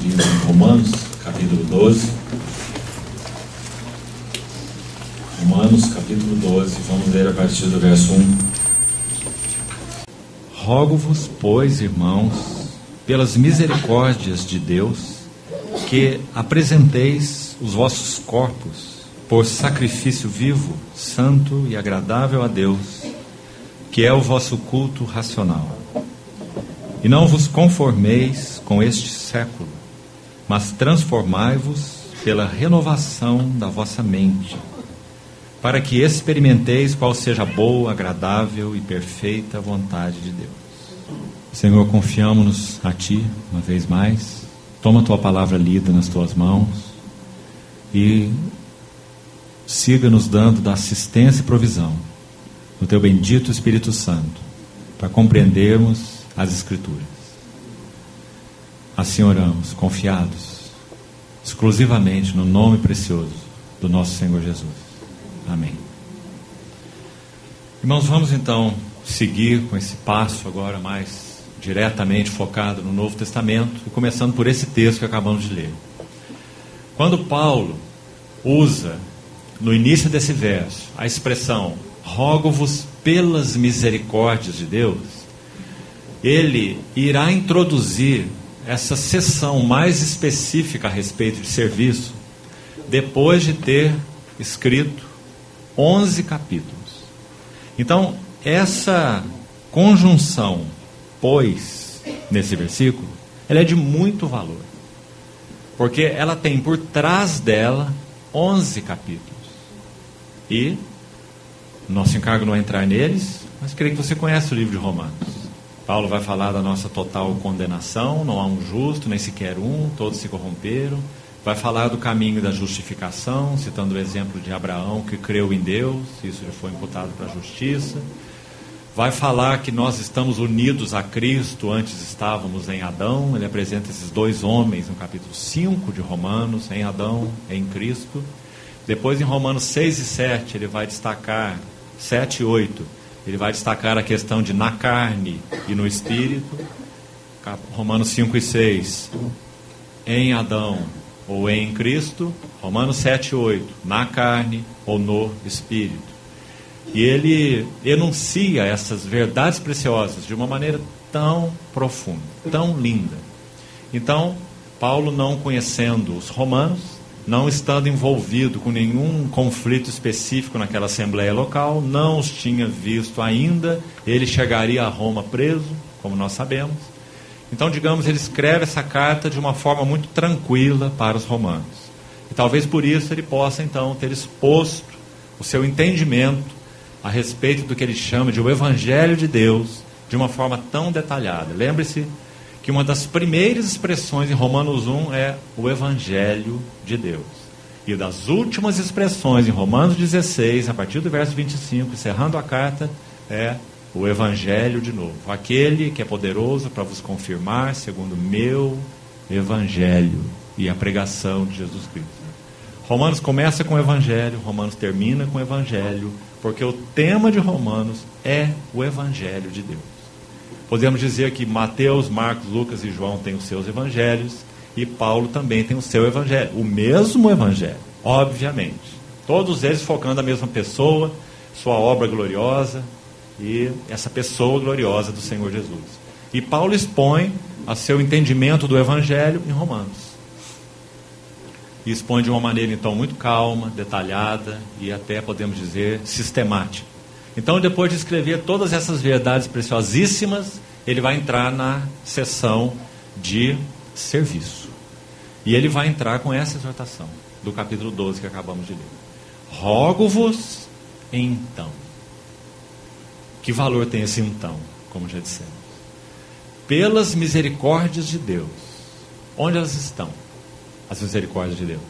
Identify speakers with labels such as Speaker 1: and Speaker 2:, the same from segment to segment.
Speaker 1: livro de Romanos, capítulo 12. Romanos, capítulo 12, vamos ler a partir do verso 1. Rogo-vos, pois, irmãos, pelas misericórdias de Deus, que apresenteis os vossos corpos por sacrifício vivo, santo e agradável a Deus, que é o vosso culto racional. E não vos conformeis com este século, mas transformai-vos pela renovação da vossa mente, para que experimenteis qual seja a boa, agradável e perfeita vontade de Deus. Senhor, confiamos-nos a Ti uma vez mais. Toma a Tua palavra lida nas Tuas mãos e siga nos dando da assistência e provisão do Teu bendito Espírito Santo para compreendermos as Escrituras. Assim oramos, confiados exclusivamente no nome precioso do nosso Senhor Jesus. Amém. Irmãos, vamos então seguir com esse passo agora mais diretamente focado no Novo Testamento, e começando por esse texto que acabamos de ler. Quando Paulo usa, no início desse verso, a expressão rogo-vos pelas misericórdias de Deus, ele irá introduzir essa seção mais específica a respeito de serviço, depois de ter escrito 11 capítulos. Então, essa conjunção, pois, nesse versículo, ela é de muito valor, porque ela tem por trás dela 11 capítulos. E nosso encargo não é entrar neles, mas creio que você conhece o livro de Romanos. Paulo vai falar da nossa total condenação, não há um justo, nem sequer um, todos se corromperam. Vai falar do caminho da justificação, citando o exemplo de Abraão, que creu em Deus, isso já foi imputado para a justiça. Vai falar que nós estamos unidos a Cristo, antes estávamos em Adão. Ele apresenta esses dois homens no capítulo 5 de Romanos, em Adão, em Cristo. Depois, em Romanos 6 e 7, ele vai destacar, 7 e 8, ele vai destacar a questão de na carne e no espírito. Romanos 5 e 6, em Adão ou em Cristo. Romanos 7 e 8, na carne ou no espírito. E ele enuncia essas verdades preciosas de uma maneira tão profunda, tão linda. Então, Paulo, não conhecendo os romanos, não estando envolvido com nenhum conflito específico naquela assembleia local, não os tinha visto ainda, ele chegaria a Roma preso, como nós sabemos. Então, digamos, ele escreve essa carta de uma forma muito tranquila para os romanos. E talvez por isso ele possa, então, ter exposto o seu entendimento a respeito do que ele chama de o Evangelho de Deus, de uma forma tão detalhada. Lembre-se que uma das primeiras expressões em Romanos 1 é o Evangelho de Deus. E das últimas expressões em Romanos 16, a partir do verso 25, encerrando a carta, é o Evangelho de novo. Aquele que é poderoso para vos confirmar, segundo o meu Evangelho e a pregação de Jesus Cristo. Romanos começa com o Evangelho, Romanos termina com o Evangelho, porque o tema de Romanos é o Evangelho de Deus. Podemos dizer que Mateus, Marcos, Lucas e João têm os seus evangelhos, e Paulo também tem o seu evangelho, o mesmo evangelho, obviamente. Todos eles focando a mesma pessoa, sua obra gloriosa, e essa pessoa gloriosa do Senhor Jesus. E Paulo expõe a seu entendimento do evangelho em Romanos. E expõe de uma maneira, então, muito calma, detalhada e até, podemos dizer, sistemática. Então, depois de escrever todas essas verdades preciosíssimas, ele vai entrar na seção de serviço. E ele vai entrar com essa exortação do capítulo 12 que acabamos de ler. Rogo-vos então. Que valor tem esse então, como já dissemos? Pelas misericórdias de Deus. Onde elas estão? As misericórdias de Deus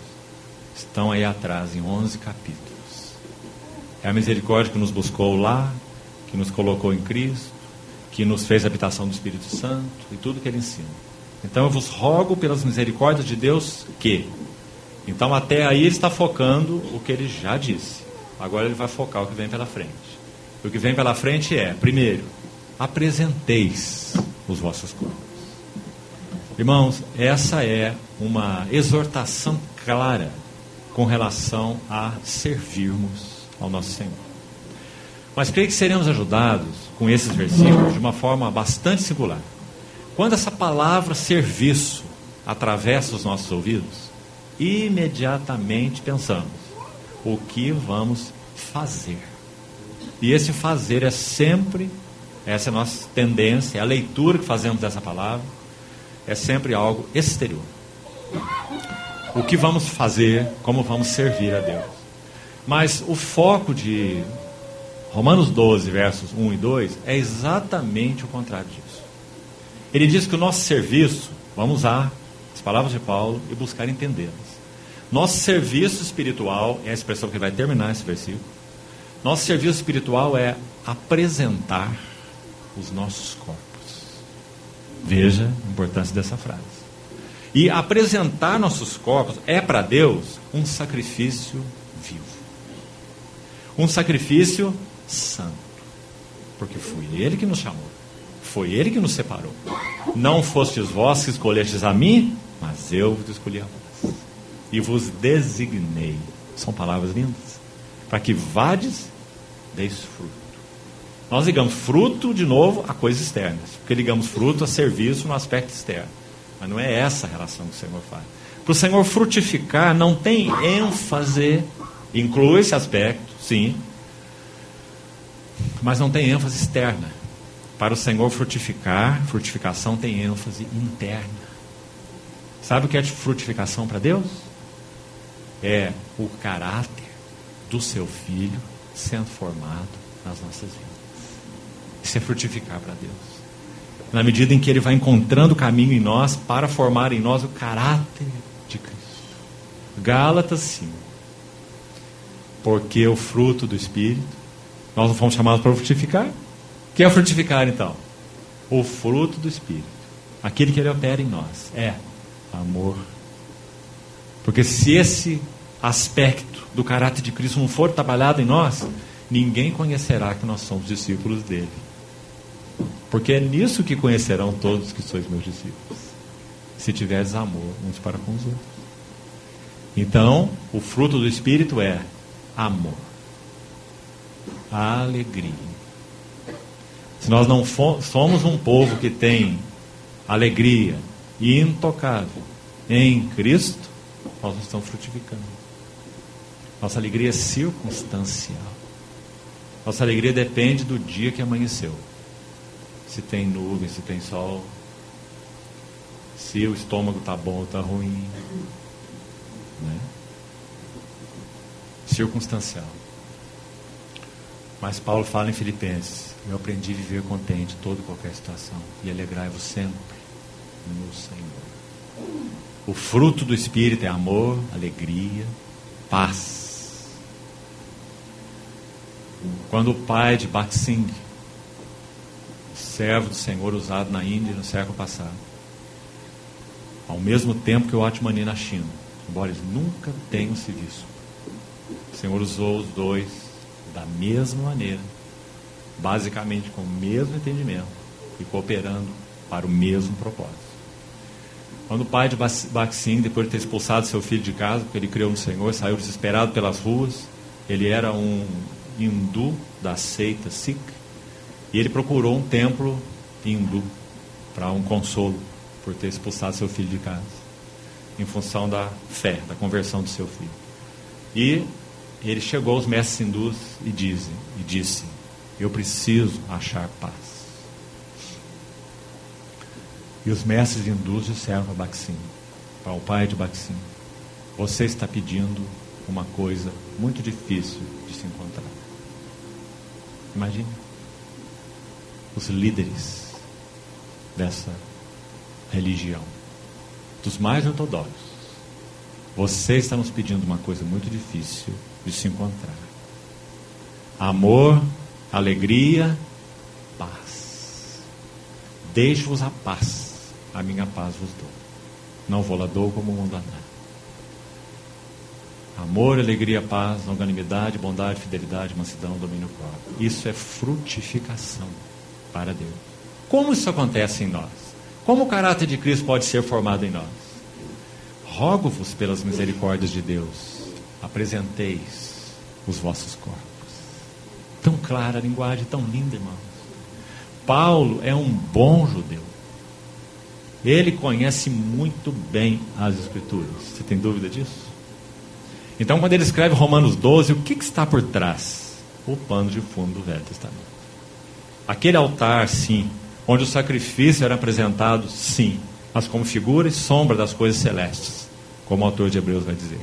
Speaker 1: estão aí atrás, em 11 capítulos. É a misericórdia que nos buscou lá, que nos colocou em Cristo, que nos fez a habitação do Espírito Santo e tudo que ele ensina. Então eu vos rogo pelas misericórdias de Deus que... Então até aí ele está focando o que ele já disse. Agora ele vai focar o que vem pela frente. O que vem pela frente é, primeiro, apresenteis os vossos corpos. Irmãos, essa é uma exortação clara com relação a servirmos ao nosso Senhor. Mas creio que seremos ajudados com esses versículos de uma forma bastante singular. Quando essa palavra serviço atravessa os nossos ouvidos, imediatamente pensamos: o que vamos fazer? E esse fazer é sempre, essa é a nossa tendência, é a leitura que fazemos dessa palavra, é sempre algo exterior. O que vamos fazer, como vamos servir a Deus. Mas o foco de Romanos 12, versos 1 e 2, é exatamente o contrário disso. Ele diz que o nosso serviço, vamos usar as palavras de Paulo e buscar entendê-las. Nosso serviço espiritual, é a expressão que vai terminar esse versículo. Nosso serviço espiritual é apresentar os nossos corpos. Veja a importância dessa frase. E apresentar nossos corpos é para Deus um sacrifício vivo. Um sacrifício santo. Porque foi Ele que nos chamou. Foi Ele que nos separou. Não fostes vós que escolhestes a mim, mas eu vos escolhi a vós. E vos designei. São palavras lindas. Para que vades, deis fruto. Nós ligamos fruto, de novo, a coisas externas. Porque ligamos fruto a serviço no aspecto externo. Mas não é essa a relação que o Senhor faz. Para o Senhor frutificar, não tem ênfase, inclui esse aspecto, sim, mas não tem ênfase externa. Para o Senhor frutificar, frutificação tem ênfase interna. Sabe o que é frutificação para Deus? É o caráter do seu Filho sendo formado nas nossas vidas. Isso é frutificar para Deus. Na medida em que Ele vai encontrando o caminho em nós para formar em nós o caráter de Cristo. Gálatas 5. Porque o fruto do Espírito, nós não fomos chamados para frutificar? O que é frutificar então? O fruto do Espírito, aquele que Ele opera em nós, é amor. Porque se esse aspecto do caráter de Cristo não for trabalhado em nós, ninguém conhecerá que nós somos discípulos dele. Porque é nisso que conhecerão todos que sois meus discípulos. Se tiveres amor uns para com os outros. Então, o fruto do Espírito é amor. Alegria. Se nós não somos um povo que tem alegria intocável em Cristo, nós não estamos frutificando. Nossa alegria é circunstancial. Nossa alegria depende do dia que amanheceu. Se tem nuvem, se tem sol, se o estômago está bom ou está ruim, né? Circunstancial. Mas Paulo fala em Filipenses: eu aprendi a viver contente em toda e qualquer situação, e alegrai-vos sempre no Senhor. O fruto do Espírito é amor, alegria, paz. Quando o pai de Bhagat Singh, servo do Senhor usado na Índia no século passado, ao mesmo tempo que o Atmani na China, embora eles nunca tenham se visto, o Senhor usou os dois da mesma maneira, basicamente com o mesmo entendimento e cooperando para o mesmo propósito. Quando o pai de Bhagat Singh, depois de ter expulsado seu filho de casa, porque ele creu no Senhor, saiu desesperado pelas ruas, ele era um hindu da seita Sikh, e ele procurou um templo hindu para um consolo por ter expulsado seu filho de casa, em função da fé, da conversão do seu filho. E ele chegou aos mestres hindus e disse: eu preciso achar paz. E os mestres hindus disseram para Bhagat Singh, para o pai de Bhagat Singh: você está pedindo uma coisa muito difícil de se encontrar. Imagine os líderes dessa religião, dos mais ortodoxos. Você está nos pedindo uma coisa muito difícil de se encontrar: amor, alegria, paz. Deixo-vos a paz, a minha paz vos dou. Não vou lá dou como o mundo dá. Amor, alegria, paz, longanimidade, bondade, fidelidade, mansidão, domínio próprio. Isso é frutificação para Deus. Como isso acontece em nós? Como o caráter de Cristo pode ser formado em nós? Rogo-vos pelas misericórdias de Deus, apresenteis os vossos corpos. Tão clara a linguagem, tão linda, irmãos. Paulo é um bom judeu. Ele conhece muito bem as Escrituras. Você tem dúvida disso? Então, quando ele escreve Romanos 12, o que está por trás? O pano de fundo do Velho Testamento. Aquele altar, sim, onde o sacrifício era apresentado, sim, mas como figura e sombra das coisas celestes, como o autor de Hebreus vai dizer.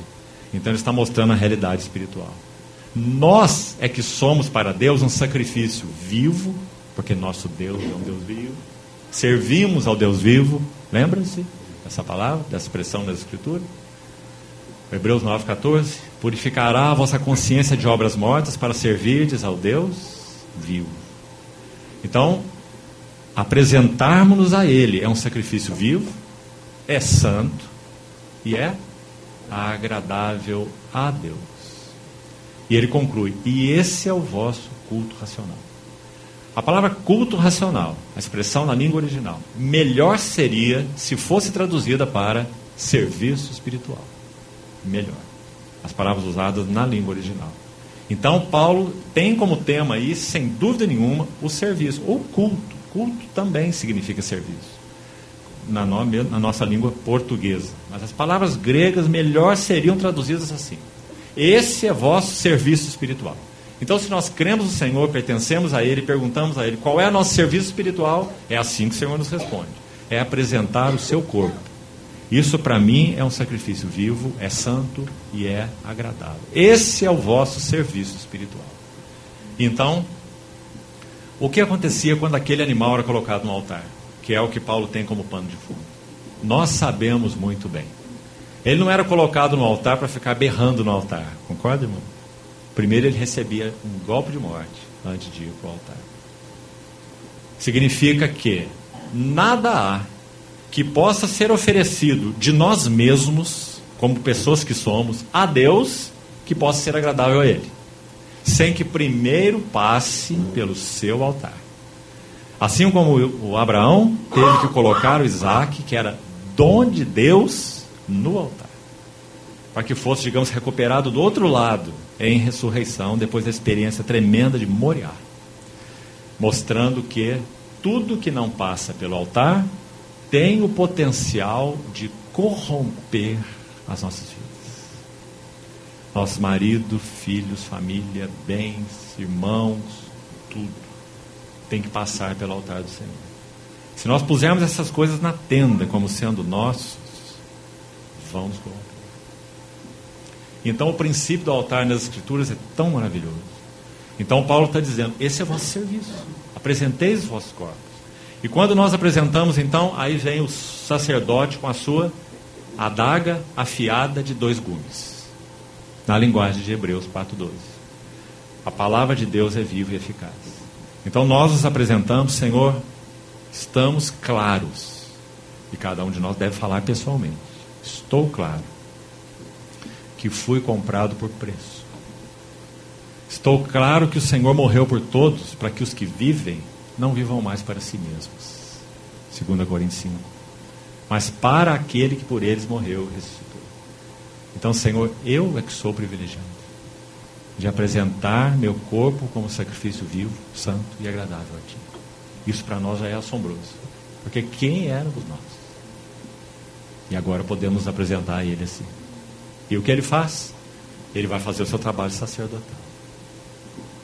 Speaker 1: Então, ele está mostrando a realidade espiritual. Nós é que somos para Deus um sacrifício vivo, porque nosso Deus é um Deus vivo. Servimos ao Deus vivo. Lembra-se dessa palavra, dessa expressão das Escrituras? Hebreus 9,14. Purificará a vossa consciência de obras mortas para servirdes ao Deus vivo. Então, apresentarmos-nos a Ele é um sacrifício vivo, é santo e é agradável a Deus. E ele conclui: e esse é o vosso culto racional. A palavra culto racional, a expressão na língua original, melhor seria se fosse traduzida para serviço espiritual. Melhor. As palavras usadas na língua original. Então, Paulo tem como tema aí, sem dúvida nenhuma, o serviço, ou culto. Culto também significa serviço, na nossa língua portuguesa. Mas as palavras gregas melhor seriam traduzidas assim: esse é vosso serviço espiritual. Então, se nós cremos no Senhor, pertencemos a Ele, perguntamos a Ele qual é o nosso serviço espiritual, é assim que o Senhor nos responde: é apresentar o seu corpo. Isso para mim é um sacrifício vivo, é santo e é agradável. Esse é o vosso serviço espiritual. Então, o que acontecia quando aquele animal era colocado no altar? Que é o que Paulo tem como pano de fundo. Nós sabemos muito bem. Ele não era colocado no altar para ficar berrando no altar. Concorda, irmão? Primeiro ele recebia um golpe de morte antes de ir para o altar. Significa que nada há que possa ser oferecido de nós mesmos, como pessoas que somos, a Deus, que possa ser agradável a Ele, sem que primeiro passe pelo seu altar. Assim como o Abraão teve que colocar o Isaac, que era dom de Deus, no altar, para que fosse, digamos, recuperado do outro lado, em ressurreição, depois da experiência tremenda de Moriá, mostrando que tudo que não passa pelo altar tem o potencial de corromper as nossas vidas. Nosso marido, filhos, família, bens, irmãos, tudo tem que passar pelo altar do Senhor. Se nós pusermos essas coisas na tenda como sendo nossos, vamos corromper. Então o princípio do altar nas Escrituras é tão maravilhoso. Então Paulo está dizendo: esse é o vosso serviço, apresenteis os vossos corpos. E quando nós apresentamos, então, aí vem o sacerdote com a sua adaga afiada de 2 gumes, na linguagem de Hebreus 4:12. A palavra de Deus é viva e eficaz. Então nós nos apresentamos: Senhor, estamos claros, e cada um de nós deve falar pessoalmente: estou claro que fui comprado por preço. Estou claro que o Senhor morreu por todos, para que os que vivem não vivam mais para si mesmos, 2 Coríntios 5, mas para aquele que por eles morreu e ressuscitou. Então, Senhor, eu é que sou privilegiado de apresentar meu corpo como sacrifício vivo, santo e agradável a Ti. Isso para nós já é assombroso, porque quem éramos nós? E agora podemos apresentar a Ele assim. E o que Ele faz? Ele vai fazer o seu trabalho sacerdotal.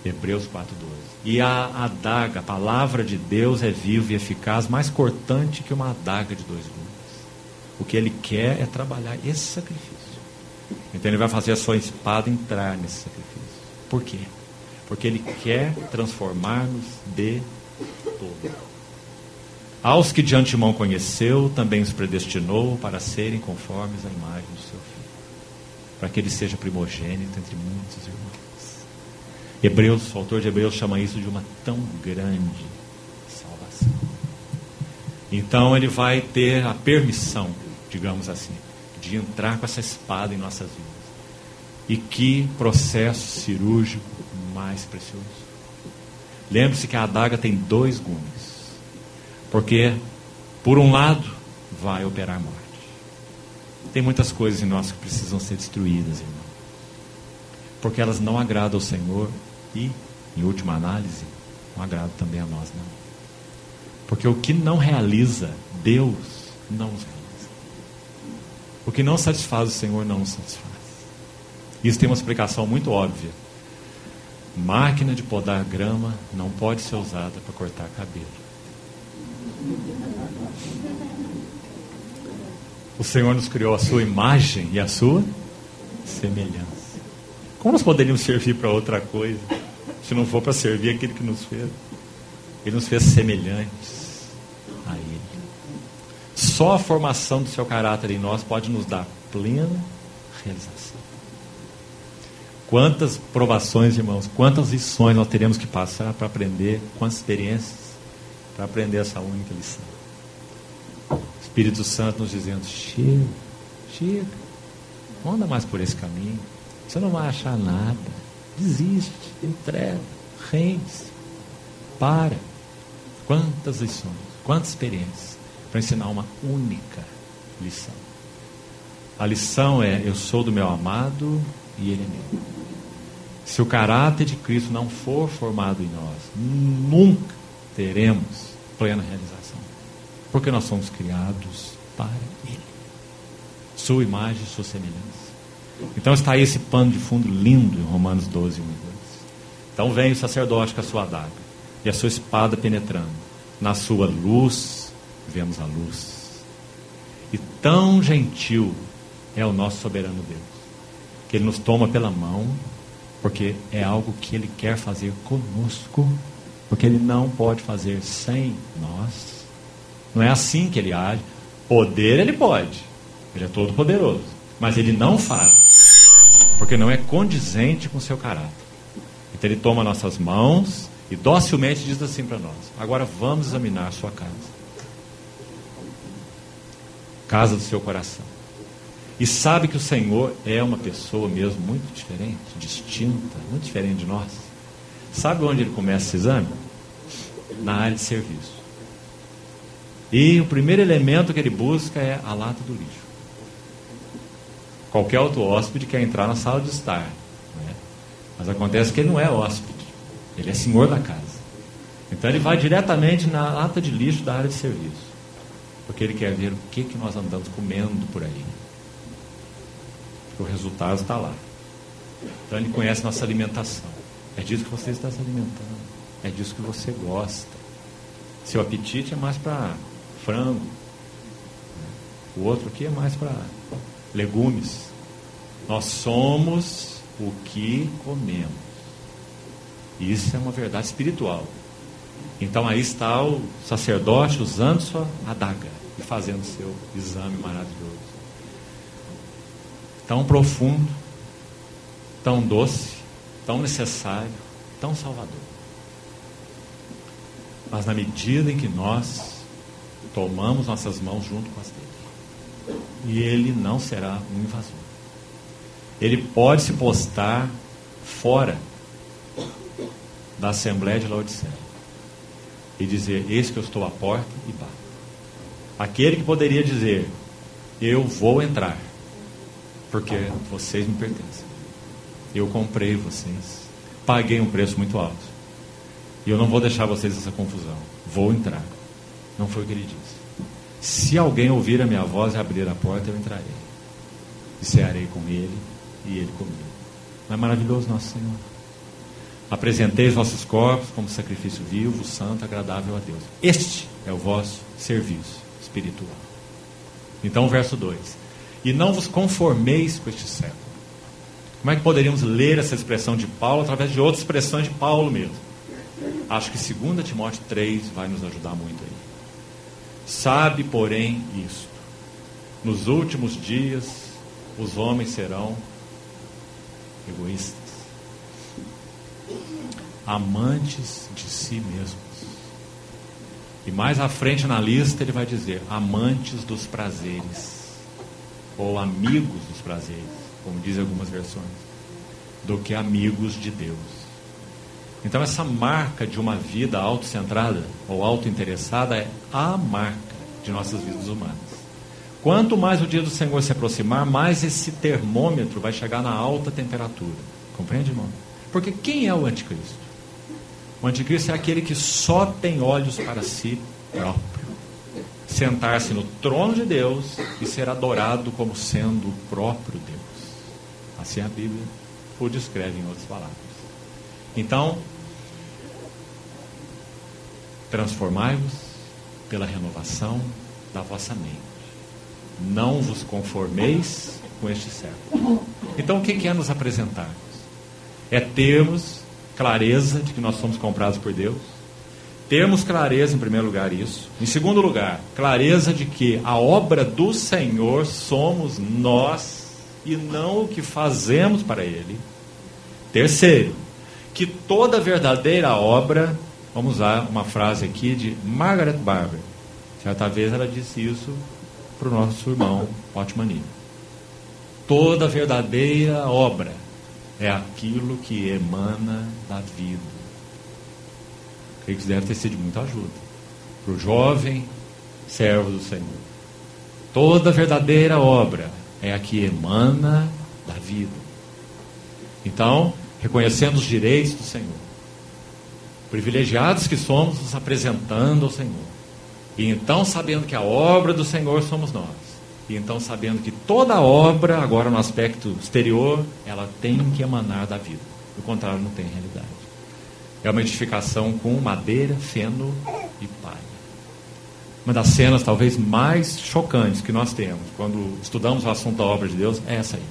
Speaker 1: Hebreus 4:12. E a adaga, a palavra de Deus é viva e eficaz, mais cortante que uma adaga de 2 gumes. O que Ele quer é trabalhar esse sacrifício. Então Ele vai fazer a sua espada entrar nesse sacrifício. Por quê? Porque Ele quer transformar-nos de todo. Aos que de antemão conheceu, também os predestinou para serem conformes à imagem do seu Filho, para que Ele seja primogênito entre muitos irmãos. Hebreus, o autor de Hebreus chama isso de uma tão grande salvação. Então ele vai ter a permissão, digamos assim, de entrar com essa espada em nossas vidas. E que processo cirúrgico mais precioso. Lembre-se que a adaga tem 2 gumes, porque por um lado, vai operar morte. Tem muitas coisas em nós que precisam ser destruídas, irmão, porque elas não agradam ao Senhor e, em última análise, não agradam também a nós, não. Porque o que não realiza, Deus não nos realiza. O que não satisfaz o Senhor não nos satisfaz. Isso tem uma explicação muito óbvia. Máquina de podar grama não pode ser usada para cortar cabelo. O Senhor nos criou a sua imagem e a sua semelhança. Como nós poderíamos servir para outra coisa, se não for para servir aquele que nos fez? Ele nos fez semelhantes a Ele. Só a formação do seu caráter em nós pode nos dar plena realização. Quantas provações, irmãos, quantas lições nós teremos que passar para aprender, quantas experiências para aprender essa única lição. O Espírito Santo nos dizendo: chega, não anda mais por esse caminho, você não vai achar nada, desiste, entrega, rende-se, para. Quantas lições, quantas experiências para ensinar uma única lição. A lição é: eu sou do meu amado e Ele é meu. Se o caráter de Cristo não for formado em nós, nunca teremos plena realização, porque nós somos criados para Ele, sua imagem e sua semelhança. Então está aí esse pano de fundo lindo em Romanos 12, 1 e 2. Então vem o sacerdote com a sua adaga e a sua espada penetrando. Na sua luz vemos a luz. E tão gentil é o nosso soberano Deus, que Ele nos toma pela mão, porque é algo que Ele quer fazer conosco, porque Ele não pode fazer sem nós. Não é assim que Ele age. Poder Ele pode, Ele é todo poderoso, mas Ele não faz, porque não é condizente com o seu caráter. Então Ele toma nossas mãos e docilmente diz assim para nós: agora vamos examinar a sua casa do seu coração. E sabe que o Senhor é uma pessoa mesmo muito diferente, distinta, muito diferente de nós. Sabe onde Ele começa esse exame? Na área de serviço. E o primeiro elemento que Ele busca é a lata do lixo. Qualquer outro hóspede quer entrar na sala de estar, né? Mas acontece que Ele não é hóspede, Ele é senhor da casa. Então Ele vai diretamente na lata de lixo da área de serviço, porque Ele quer ver o que nós andamos comendo por aí. O resultado está lá. Então Ele conhece nossa alimentação. É disso que você está se alimentando, é disso que você gosta. Seu apetite é mais para frango, o outro aqui é mais para legumes. Nós somos o que comemos. Isso é uma verdade espiritual. Então aí está o sacerdote usando sua adaga e fazendo seu exame maravilhoso. Tão profundo, tão doce, tão necessário, tão salvador. Mas na medida em que nós tomamos nossas mãos junto com as dele, e Ele não será um invasor. Ele pode se postar fora da Assembleia de Laodiceia e dizer: eis que eu estou à porta e bato. Aquele que poderia dizer: eu vou entrar, porque vocês me pertencem, eu comprei vocês, paguei um preço muito alto, e eu não vou deixar vocês nessa confusão, vou entrar. Não foi o que Ele disse. Se alguém ouvir a minha voz e abrir a porta, eu entrarei e cearei com ele e ele comigo. Não é maravilhoso nosso Senhor? Apresentei os vossos corpos como sacrifício vivo, santo, agradável a Deus. Este é o vosso serviço espiritual. Então, verso 2: e não vos conformeis com este século. Como é que poderíamos ler essa expressão de Paulo através de outras expressões de Paulo mesmo? Acho que 2 Timóteo 3 vai nos ajudar muito aí. Sabe, porém, isto: nos últimos dias os homens serão egoístas, amantes de si mesmos. E mais à frente na lista ele vai dizer: amantes dos prazeres, ou amigos dos prazeres, como dizem algumas versões, do que amigos de Deus. Então essa marca de uma vida autocentrada ou autointeressada é a marca de nossas vidas humanas. Quanto mais o dia do Senhor se aproximar, mais esse termômetro vai chegar na alta temperatura. Compreende, irmão? Porque quem é o anticristo? O anticristo é aquele que só tem olhos para si próprio. Sentar-se no trono de Deus e ser adorado como sendo o próprio Deus. Assim a Bíblia o descreve em outras palavras. Então, transformai-vos pela renovação da vossa mente. Não vos conformeis com este século. Então, o que é nos apresentarmos? É termos clareza de que nós somos comprados por Deus. Termos clareza, em primeiro lugar, isso. Em segundo lugar, clareza de que a obra do Senhor somos nós e não o que fazemos para Ele. Terceiro, que toda verdadeira obra, vamos usar uma frase aqui de Margaret Barber. Certa vez ela disse isso para o nosso irmão Otmani. Toda verdadeira obra é aquilo que emana da vida. Creio que isso deve ter sido de muita ajuda para o jovem servo do Senhor. Toda verdadeira obra é a que emana da vida. Então, reconhecendo os direitos do Senhor, privilegiados que somos, nos apresentando ao Senhor, e então sabendo que a obra do Senhor somos nós, e então sabendo que toda obra, agora no aspecto exterior, ela tem que emanar da vida. Do contrário, não tem realidade. É uma edificação com madeira, feno e palha. Uma das cenas talvez mais chocantes que nós temos quando estudamos o assunto da obra de Deus é essa aí.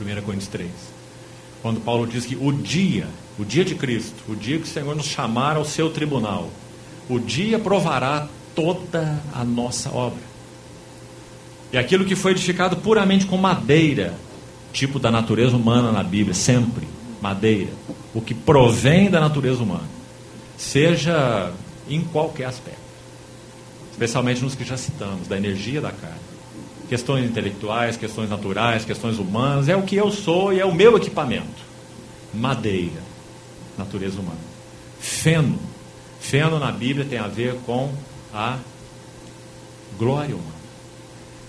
Speaker 1: 1 Coríntios 3. Quando Paulo diz que o dia de Cristo, o dia que o Senhor nos chamar ao seu tribunal, o dia provará toda a nossa obra. E aquilo que foi edificado puramente com madeira, tipo da natureza humana na Bíblia, sempre madeira, o que provém da natureza humana, seja em qualquer aspecto, especialmente nos que já citamos, da energia da carne, questões intelectuais, questões naturais, questões humanas, é o que eu sou e é o meu equipamento. Madeira, natureza humana. Feno na Bíblia tem a ver com a glória humana.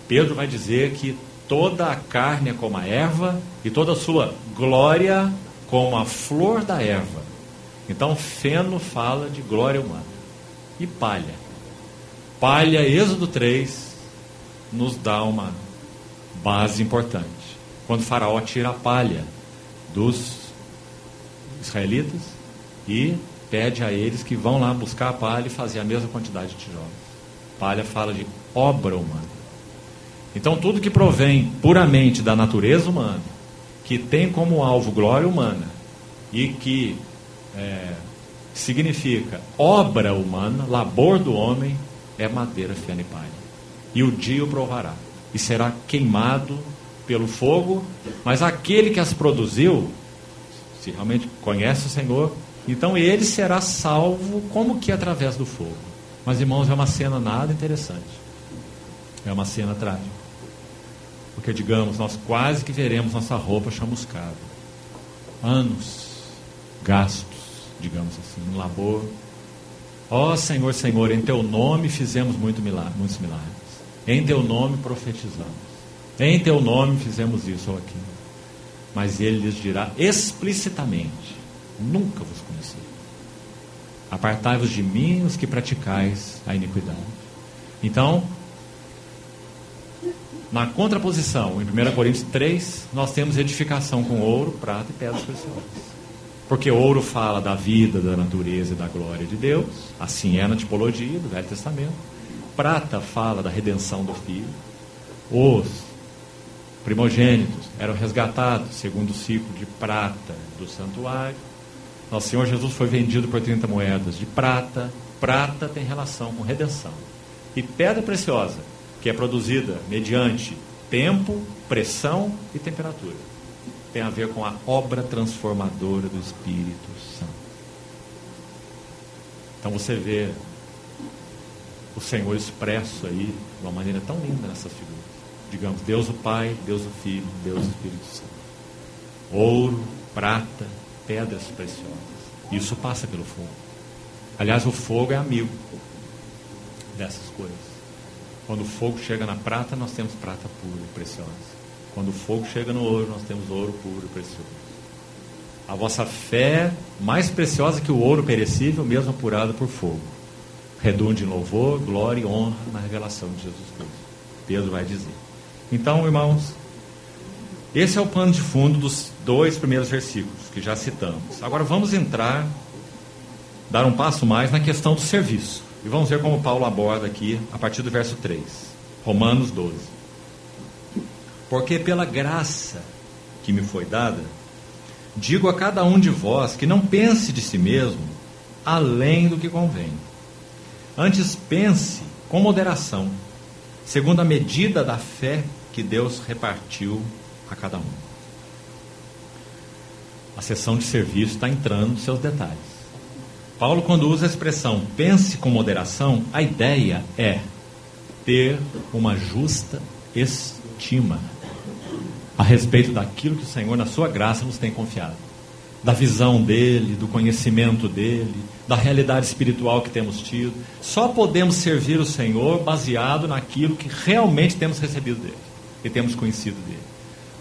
Speaker 1: Pedro vai dizer que toda a carne é como a erva e toda a sua glória como a flor da erva. Então, feno fala de glória humana. E palha. Palha, Êxodo 3, nos dá uma base importante. Quando o faraó tira a palha dos israelitas e pede a eles que vão lá buscar a palha e fazer a mesma quantidade de tijolos. Palha fala de obra humana. Então, tudo que provém puramente da natureza humana, que tem como alvo glória humana e que significa obra humana, labor do homem, é madeira, feno e palha. E o dia o provará. E será queimado pelo fogo, mas aquele que as produziu, se realmente conhece o Senhor, então ele será salvo como que através do fogo. Mas, irmãos, é uma cena nada interessante. É uma cena trágica. Porque, digamos, nós quase que veremos nossa roupa chamuscada. Anos gastos, digamos assim, no labor. Ó Senhor, Senhor, em Teu nome fizemos muitos milagres. Em Teu nome profetizamos. Em Teu nome fizemos isso ou aquilo. Mas Ele lhes dirá explicitamente: nunca vos conheci. Apartai-vos de mim, os que praticais a iniquidade. Então, na contraposição, em 1 Coríntios 3, nós temos edificação com ouro, prata e pedras preciosas. Porque ouro fala da vida, da natureza e da glória de Deus. Assim é na tipologia do Velho Testamento. Prata fala da redenção do Filho. Os primogênitos eram resgatados segundo o ciclo de prata do santuário. Nosso Senhor Jesus foi vendido por 30 moedas de prata. Prata tem relação com redenção. E pedra preciosa, que é produzida mediante tempo, pressão e temperatura, tem a ver com a obra transformadora do Espírito Santo. Então você vê o Senhor expresso aí de uma maneira tão linda nessas figuras. Digamos, Deus o Pai, Deus o Filho, Deus o Espírito Santo. Ouro, prata, pedras preciosas. Isso passa pelo fogo. Aliás, o fogo é amigo. dessas coisas. Quando o fogo chega na prata, nós temos prata pura e preciosa. Quando o fogo chega no ouro, nós temos ouro puro e precioso. A vossa fé, mais preciosa que o ouro perecível, mesmo apurada por fogo, redunde em louvor, glória e honra na revelação de Jesus Cristo. Pedro vai dizer. Então, irmãos, esse é o pano de fundo dos 2 primeiros versículos que já citamos. Agora vamos dar um passo mais na questão do serviço. E vamos ver como Paulo aborda aqui, a partir do verso 3. Romanos 12. Porque pela graça que me foi dada, digo a cada um de vós que não pense de si mesmo além do que convém. Antes pense com moderação, segundo a medida da fé que Deus repartiu a cada um. A sessão de serviço está entrando nos seus detalhes. Paulo, quando usa a expressão pense com moderação, a ideia é ter uma justa estima a respeito daquilo que o Senhor, na sua graça, nos tem confiado. Da visão dele, do conhecimento dele, da realidade espiritual que temos tido. Só podemos servir o Senhor baseado naquilo que realmente temos recebido dele e temos conhecido dele.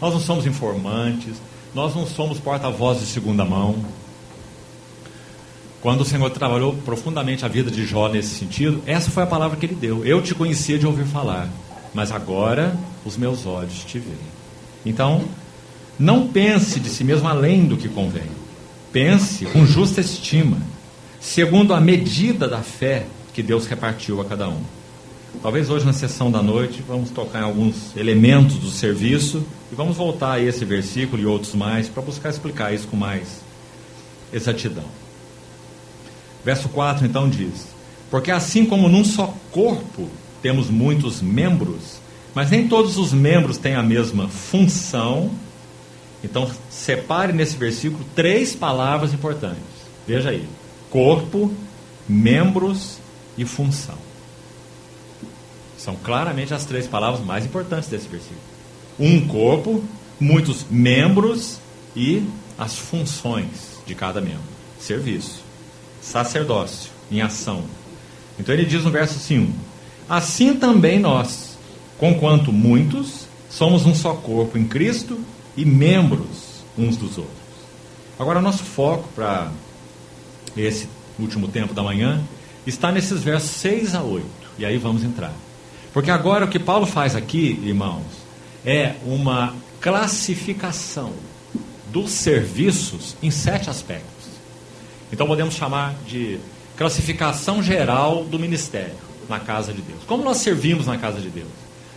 Speaker 1: Nós não somos informantes, nós não somos porta-voz de segunda mão. Quando o Senhor trabalhou profundamente a vida de Jó nesse sentido, essa foi a palavra que ele deu. Eu te conhecia de ouvir falar, mas agora os meus olhos te veem. Então, não pense de si mesmo além do que convém. Pense com justa estima, segundo a medida da fé que Deus repartiu a cada um. Talvez hoje na sessão da noite vamos tocar em alguns elementos do serviço e vamos voltar a esse versículo e outros mais para buscar explicar isso com mais exatidão. Verso 4 então diz: porque assim como num só corpo temos muitos membros, mas nem todos os membros têm a mesma função. Então separe nesse versículo 3 palavras importantes. Veja aí: corpo, membros e função. São claramente as 3 palavras mais importantes desse versículo. Um corpo, muitos membros e as funções de cada membro. Serviço, sacerdócio em ação. Então ele diz no verso 5: assim também nós, conquanto muitos, somos um só corpo em Cristo e membros uns dos outros. Agora nosso foco para esse último tempo da manhã está nesses versos 6 a 8. E aí vamos entrar. Porque agora o que Paulo faz aqui, irmãos, é uma classificação dos serviços em 7 aspectos. Então podemos chamar de classificação geral do ministério na casa de Deus. Como nós servimos na casa de Deus?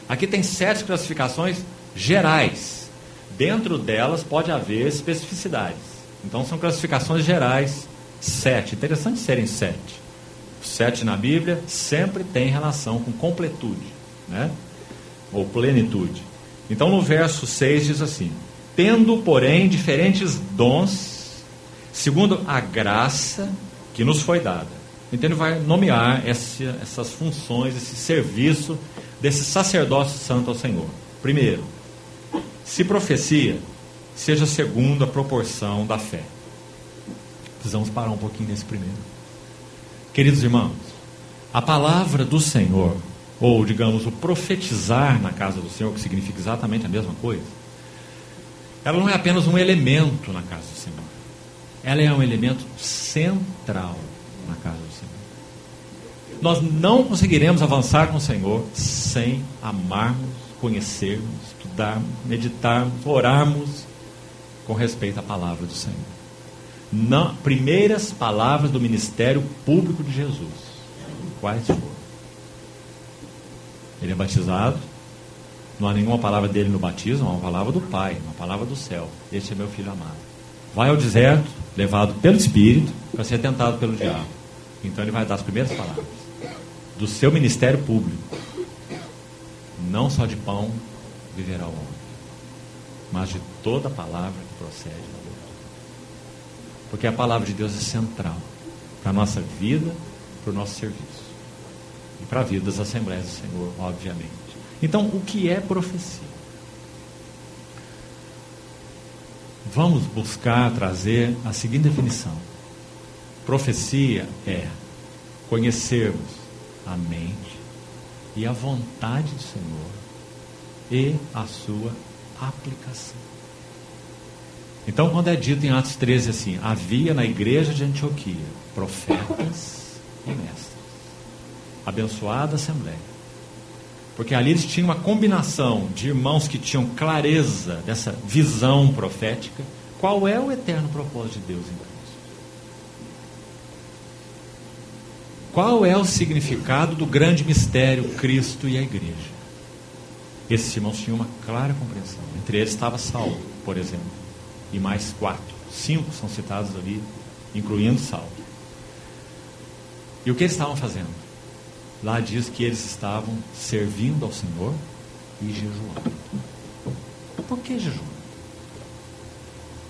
Speaker 1: Aqui tem 7 classificações gerais. Dentro delas pode haver especificidades. Então são classificações gerais 7. Interessante serem 7. 7 na Bíblia sempre tem relação com completude, né? Ou plenitude. Então no verso 6 diz assim: tendo porém diferentes dons, segundo a graça que nos foi dada. Então ele vai nomear essas funções, esse serviço desse sacerdócio santo ao Senhor. Primeiro, se profecia, seja segundo a proporção da fé. Precisamos parar um pouquinho nesse primeiro. Queridos irmãos, a palavra do Senhor, ou digamos o profetizar na casa do Senhor, que significa exatamente a mesma coisa, ela não é apenas um elemento na casa do Senhor. Ela é um elemento central na casa do Senhor. Nós não conseguiremos avançar com o Senhor sem amarmos, conhecermos, estudarmos, meditarmos, orarmos com respeito à palavra do Senhor. Primeiras palavras do ministério público de Jesus, quais foram? Ele é batizado, não há nenhuma palavra dele no batismo, há uma palavra do Pai, uma palavra do céu: este é meu filho amado. Vai ao deserto, levado pelo Espírito, para ser tentado pelo diabo. Então ele vai dar as primeiras palavras do seu ministério público: não só de pão viverá o homem, mas de toda palavra que procede da boca. Porque a palavra de Deus é central para a nossa vida, para o nosso serviço e para a vida das Assembleias do Senhor, obviamente. Então, o que é profecia? Vamos buscar trazer a seguinte definição: profecia é conhecermos a mente e a vontade do Senhor e a sua aplicação. Então, quando é dito em Atos 13 assim, havia na igreja de Antioquia profetas e mestres, abençoada assembleia, porque ali eles tinham uma combinação de irmãos que tinham clareza dessa visão profética. Qual é o eterno propósito de Deus em Cristo? Qual é o significado do grande mistério Cristo e a igreja? Esses irmãos tinham uma clara compreensão. Entre eles estava Saulo, por exemplo, e mais 5 são citados ali, incluindo Saulo. E o que eles estavam fazendo? Lá diz que eles estavam servindo ao Senhor e jejuando. Por que jejum?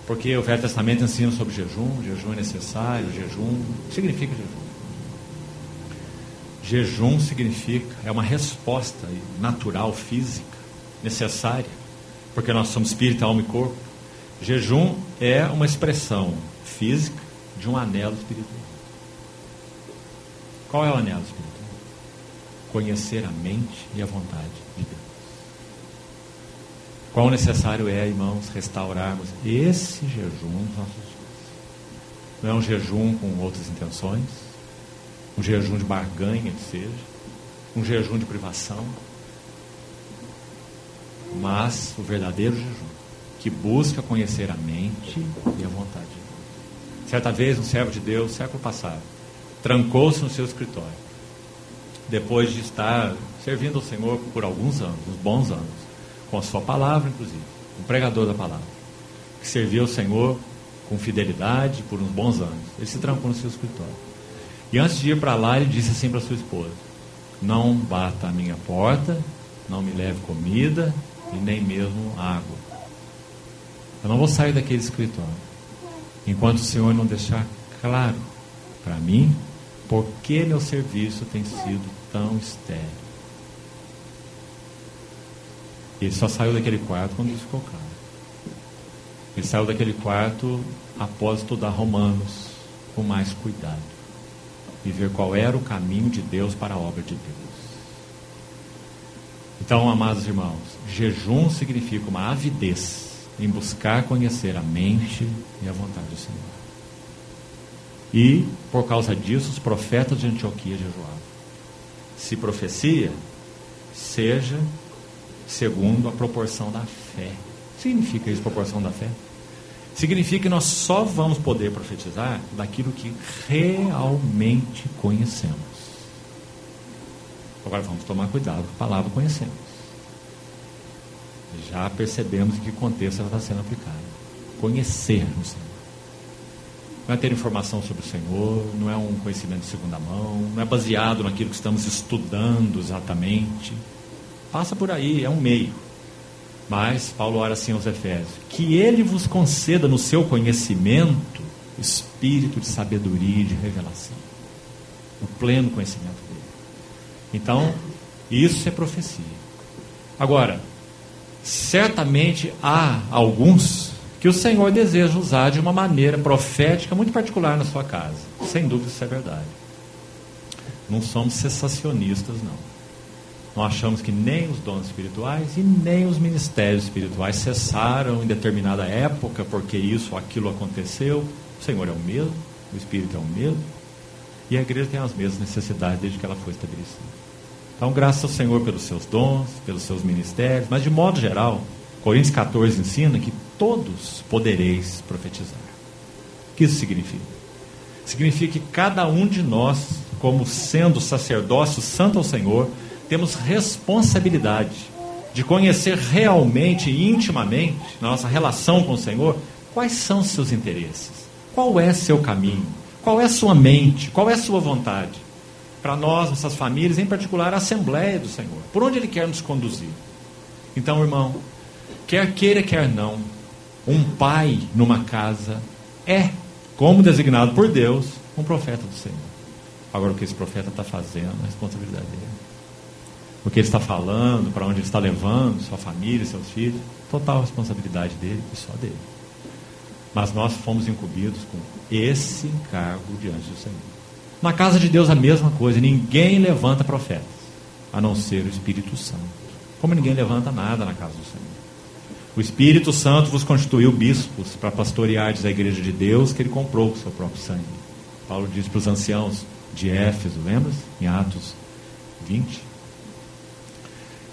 Speaker 1: Porque o Velho Testamento ensina sobre jejum é necessário, jejum significa jejum. Jejum significa, é uma resposta natural, física, necessária, porque nós somos espírito, alma e corpo. Jejum é uma expressão física de um anelo espiritual. Qual é o anelo espiritual? Conhecer a mente e a vontade de Deus. Quão necessário é, irmãos, restaurarmos esse jejum nos nossos dias. Não é um jejum com outras intenções, um jejum de barganha que seja, um jejum de privação, mas o verdadeiro jejum, que busca conhecer a mente e a vontade de Deus. Certa vez um servo de Deus, século passado, trancou-se no seu escritório, depois de estar servindo ao Senhor por alguns anos, uns bons anos, com a sua palavra inclusive, um pregador da palavra, que serviu ao Senhor com fidelidade por uns bons anos. Ele se trancou no seu escritório. E antes de ir para lá, ele disse assim para sua esposa: não bata a minha porta, não me leve comida e nem mesmo água. Eu não vou sair daquele escritório enquanto o Senhor não deixar claro para mim por que meu serviço tem sido tão estéril. Ele só saiu daquele quarto quando isso ficou claro. Ele saiu daquele quarto após estudar Romanos com mais cuidado e ver qual era o caminho de Deus para a obra de Deus. Então, amados irmãos, jejum significa uma avidez em buscar conhecer a mente e a vontade do Senhor. E, por causa disso, os profetas de Antioquia jejuavam. Se profecia, seja segundo a proporção da fé. Significa isso, proporção da fé? Significa que nós só vamos poder profetizar daquilo que realmente conhecemos. Agora vamos tomar cuidado com a palavra conhecemos. Já percebemos em que contexto ela está sendo aplicada. Conhecer o Senhor. Não é ter informação sobre o Senhor, não é um conhecimento de segunda mão, não é baseado naquilo que estamos estudando exatamente. Passa por aí, é um meio. Mas Paulo ora assim aos Efésios: que Ele vos conceda no seu conhecimento espírito de sabedoria e de revelação, o pleno conhecimento dele. Então, isso é profecia. Agora, certamente há alguns que o Senhor deseja usar de uma maneira profética muito particular na sua casa. Sem dúvida isso é verdade. Não somos cessacionistas, não. Não achamos que nem os dons espirituais e nem os ministérios espirituais cessaram em determinada época porque isso ou aquilo aconteceu. O Senhor é o mesmo, o Espírito é o mesmo, e a igreja tem as mesmas necessidades desde que ela foi estabelecida. Então, graças ao Senhor pelos seus dons, pelos seus ministérios, mas de modo geral, Coríntios 14 ensina que todos podereis profetizar. O que isso significa? Significa que cada um de nós, como sendo sacerdócio santo ao Senhor, temos responsabilidade de conhecer realmente e intimamente, na nossa relação com o Senhor, quais são os seus interesses, qual é seu caminho, qual é sua mente, qual é sua vontade. Para nós, nossas famílias, em particular a Assembleia do Senhor, por onde Ele quer nos conduzir. Então, irmão, quer queira, quer não, um pai numa casa é, como designado por Deus, um profeta do Senhor. Agora, o que esse profeta está fazendo, a responsabilidade dele. O que ele está falando, para onde ele está levando sua família, seus filhos, total responsabilidade dele e só dele. Mas nós fomos incumbidos com esse encargo diante do Senhor. Na casa de Deus a mesma coisa, ninguém levanta profetas, a não ser o Espírito Santo. Como ninguém levanta nada na casa do Senhor. O Espírito Santo vos constituiu bispos para pastoreardes a igreja de Deus que ele comprou com o seu próprio sangue. Paulo diz para os anciãos de Éfeso, lembra? Em Atos 20.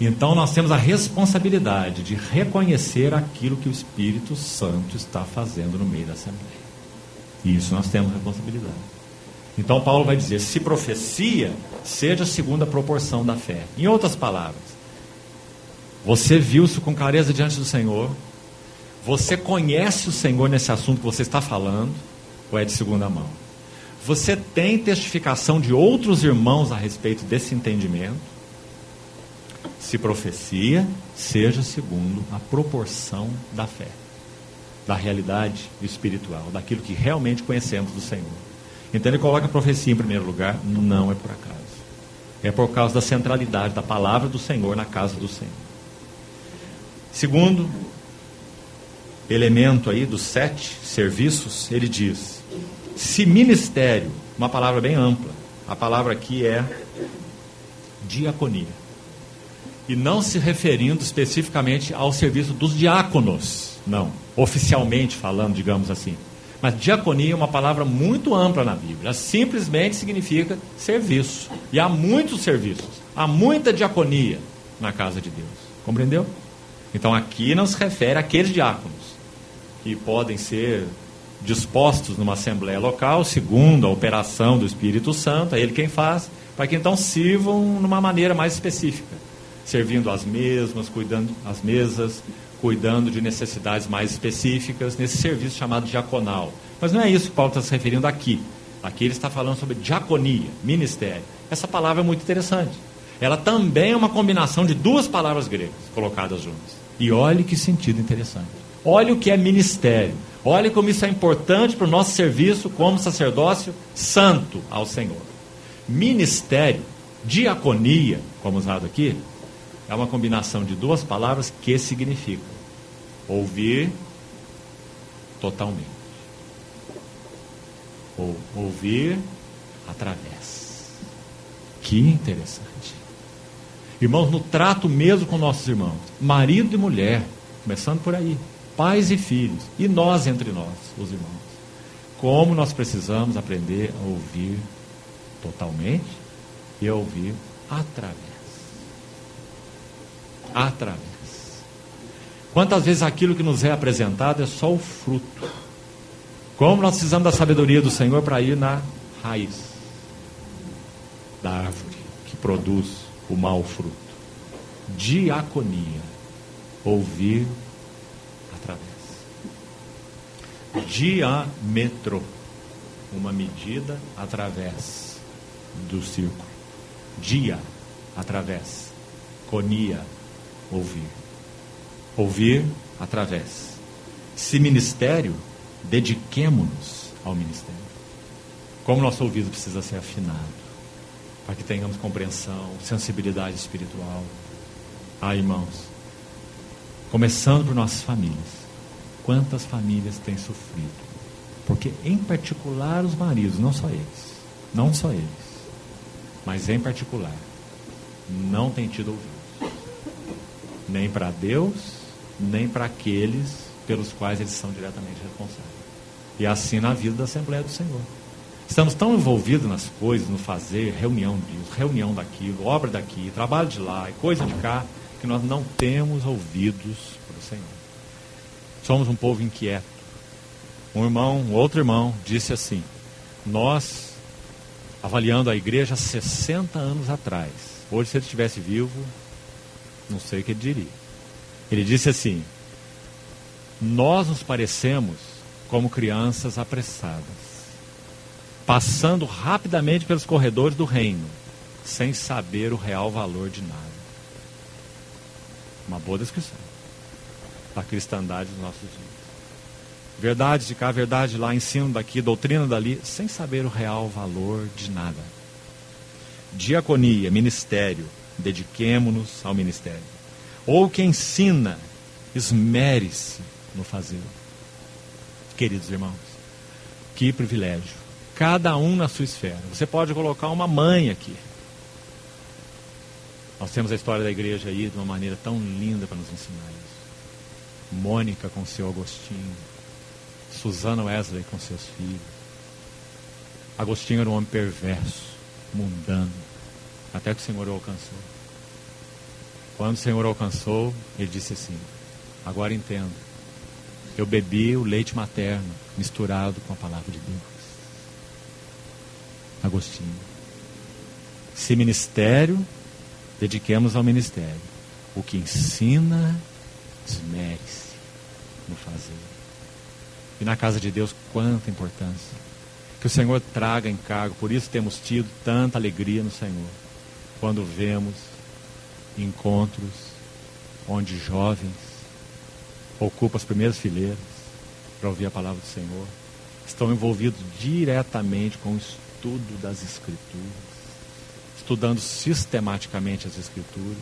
Speaker 1: Então nós temos a responsabilidade de reconhecer aquilo que o Espírito Santo está fazendo no meio da Assembleia. E isso nós temos responsabilidade. Então Paulo vai dizer, se profecia, seja segundo a proporção da fé. Em outras palavras, você viu-se com clareza diante do Senhor, você conhece o Senhor nesse assunto que você está falando, ou é de segunda mão? Você tem testificação de outros irmãos a respeito desse entendimento? Se profecia, seja segundo a proporção da fé, da realidade espiritual, daquilo que realmente conhecemos do Senhor. Então ele coloca a profecia em primeiro lugar, não é por acaso. É por causa da centralidade da palavra do Senhor na casa do Senhor. Segundo elemento aí dos 7 serviços, ele diz, se ministério, uma palavra bem ampla, a palavra aqui é diaconia. E não se referindo especificamente ao serviço dos diáconos, não, oficialmente falando, digamos assim. Mas diaconia é uma palavra muito ampla na Bíblia. Ela simplesmente significa serviço. E há muitos serviços, há muita diaconia na casa de Deus. Compreendeu? Então aqui não se refere àqueles diáconos que podem ser dispostos numa assembleia local, segundo a operação do Espírito Santo, é ele quem faz, para que então sirvam numa maneira mais específica. Servindo as mesmas, cuidando as mesas, cuidando de necessidades mais específicas, nesse serviço chamado diaconal. Mas não é isso que Paulo está se referindo aqui. Aqui ele está falando sobre diaconia, ministério. Essa palavra é muito interessante. Ela também é uma combinação de 2 palavras gregas colocadas juntas. E olhe que sentido interessante. Olhe o que é ministério. Olhe como isso é importante para o nosso serviço como sacerdócio santo ao Senhor. Ministério, diaconia, como usado aqui, é uma combinação de 2 palavras que significam ouvir totalmente. Ou ouvir através. Que interessante. Irmãos, no trato mesmo com nossos irmãos, marido e mulher, começando por aí, pais e filhos, e nós entre nós, os irmãos, como nós precisamos aprender a ouvir totalmente e a ouvir através. Através. Quantas vezes aquilo que nos é apresentado é só o fruto? Como nós precisamos da sabedoria do Senhor para ir na raiz da árvore que produz o mau fruto. Diaconia, ouvir através. Diâmetro, uma medida através do círculo. Dia, através. Conia, ouvir. Ouvir através. Se ministério, dediquemo-nos ao ministério. Como nosso ouvido precisa ser afinado, para que tenhamos compreensão, sensibilidade espiritual. Ah, irmãos, começando por nossas famílias. Quantas famílias têm sofrido? Porque em particular os maridos, não só eles, mas em particular, não têm tido ouvido. Nem para Deus, nem para aqueles pelos quais eles são diretamente responsáveis. E assim na vida da Assembleia do Senhor. Estamos tão envolvidos nas coisas, no fazer, reunião disso, reunião daquilo, obra daqui, trabalho de lá, coisa de cá, que nós não temos ouvidos para o Senhor. Somos um povo inquieto. Um outro irmão disse assim, nós, avaliando a igreja 60 anos atrás, hoje se ele estivesse vivo, não sei o que ele diria. Ele disse assim, nós nos parecemos como crianças apressadas, passando rapidamente pelos corredores do reino, sem saber o real valor de nada. Uma boa descrição da cristandade dos nossos dias. Verdade de cá, verdade de lá, ensino daqui, doutrina dali, sem saber o real valor de nada. Diaconia, ministério, dediquemo-nos ao ministério. Ou que ensina, esmere-se no fazer. Queridos irmãos, que privilégio Cada um na sua esfera. Você pode colocar uma mãe aqui. Nós temos a história da igreja aí de uma maneira tão linda para nos ensinar isso. Mônica com seu Agostinho. Susana Wesley com seus filhos. Agostinho era um homem perverso, mundano, até que o Senhor o alcançou. Quando o Senhor o alcançou, ele disse assim: agora entendo. Eu bebi o leite materno misturado com a palavra de Deus. Agostinho. Se ministério, dediquemos ao ministério. O que ensina, esmere-se no fazer. E na casa de Deus, quanta importância. Que o Senhor traga encargo. Por isso temos tido tanta alegria no Senhor. Quando vemos encontros onde jovens ocupam as primeiras fileiras para ouvir a palavra do Senhor. Estão envolvidos diretamente com o estudo das Escrituras. Estudando sistematicamente as Escrituras.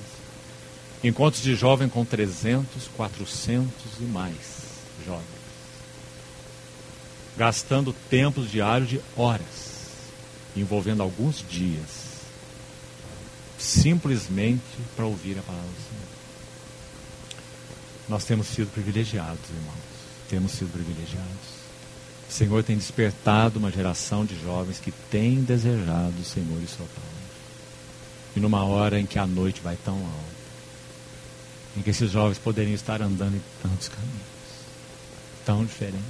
Speaker 1: Encontros de jovem com 300, 400 e mais jovens. Gastando tempos diários de horas, envolvendo alguns dias, simplesmente para ouvir a palavra do Senhor. Nós temos sido privilegiados, irmãos. Temos sido privilegiados. O Senhor tem despertado uma geração de jovens que tem desejado o Senhor e sua palavra. E numa hora em que a noite vai tão alta, em que esses jovens poderiam estar andando em tantos caminhos, tão diferentes,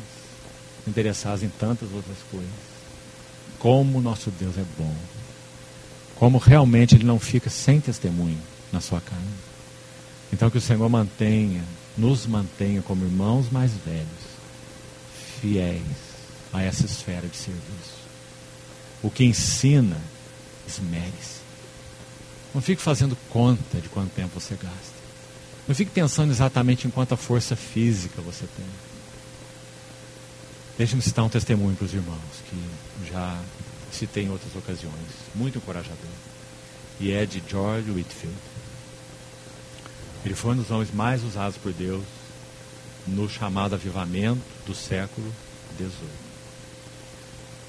Speaker 1: interessados em tantas outras coisas. Como nosso Deus é bom. Como realmente Ele não fica sem testemunho na sua casa. Então que o Senhor nos mantenha como irmãos mais velhos, fiéis a essa esfera de serviço. O que ensina, esmere-se. Não fique fazendo conta de quanto tempo você gasta. Não fique pensando exatamente em quanta força física você tem. Deixe-me citar um testemunho para os irmãos, que já citei em outras ocasiões, muito encorajador. E é de George Whitefield. Ele foi um dos homens mais usados por Deus no chamado avivamento do século XVIII.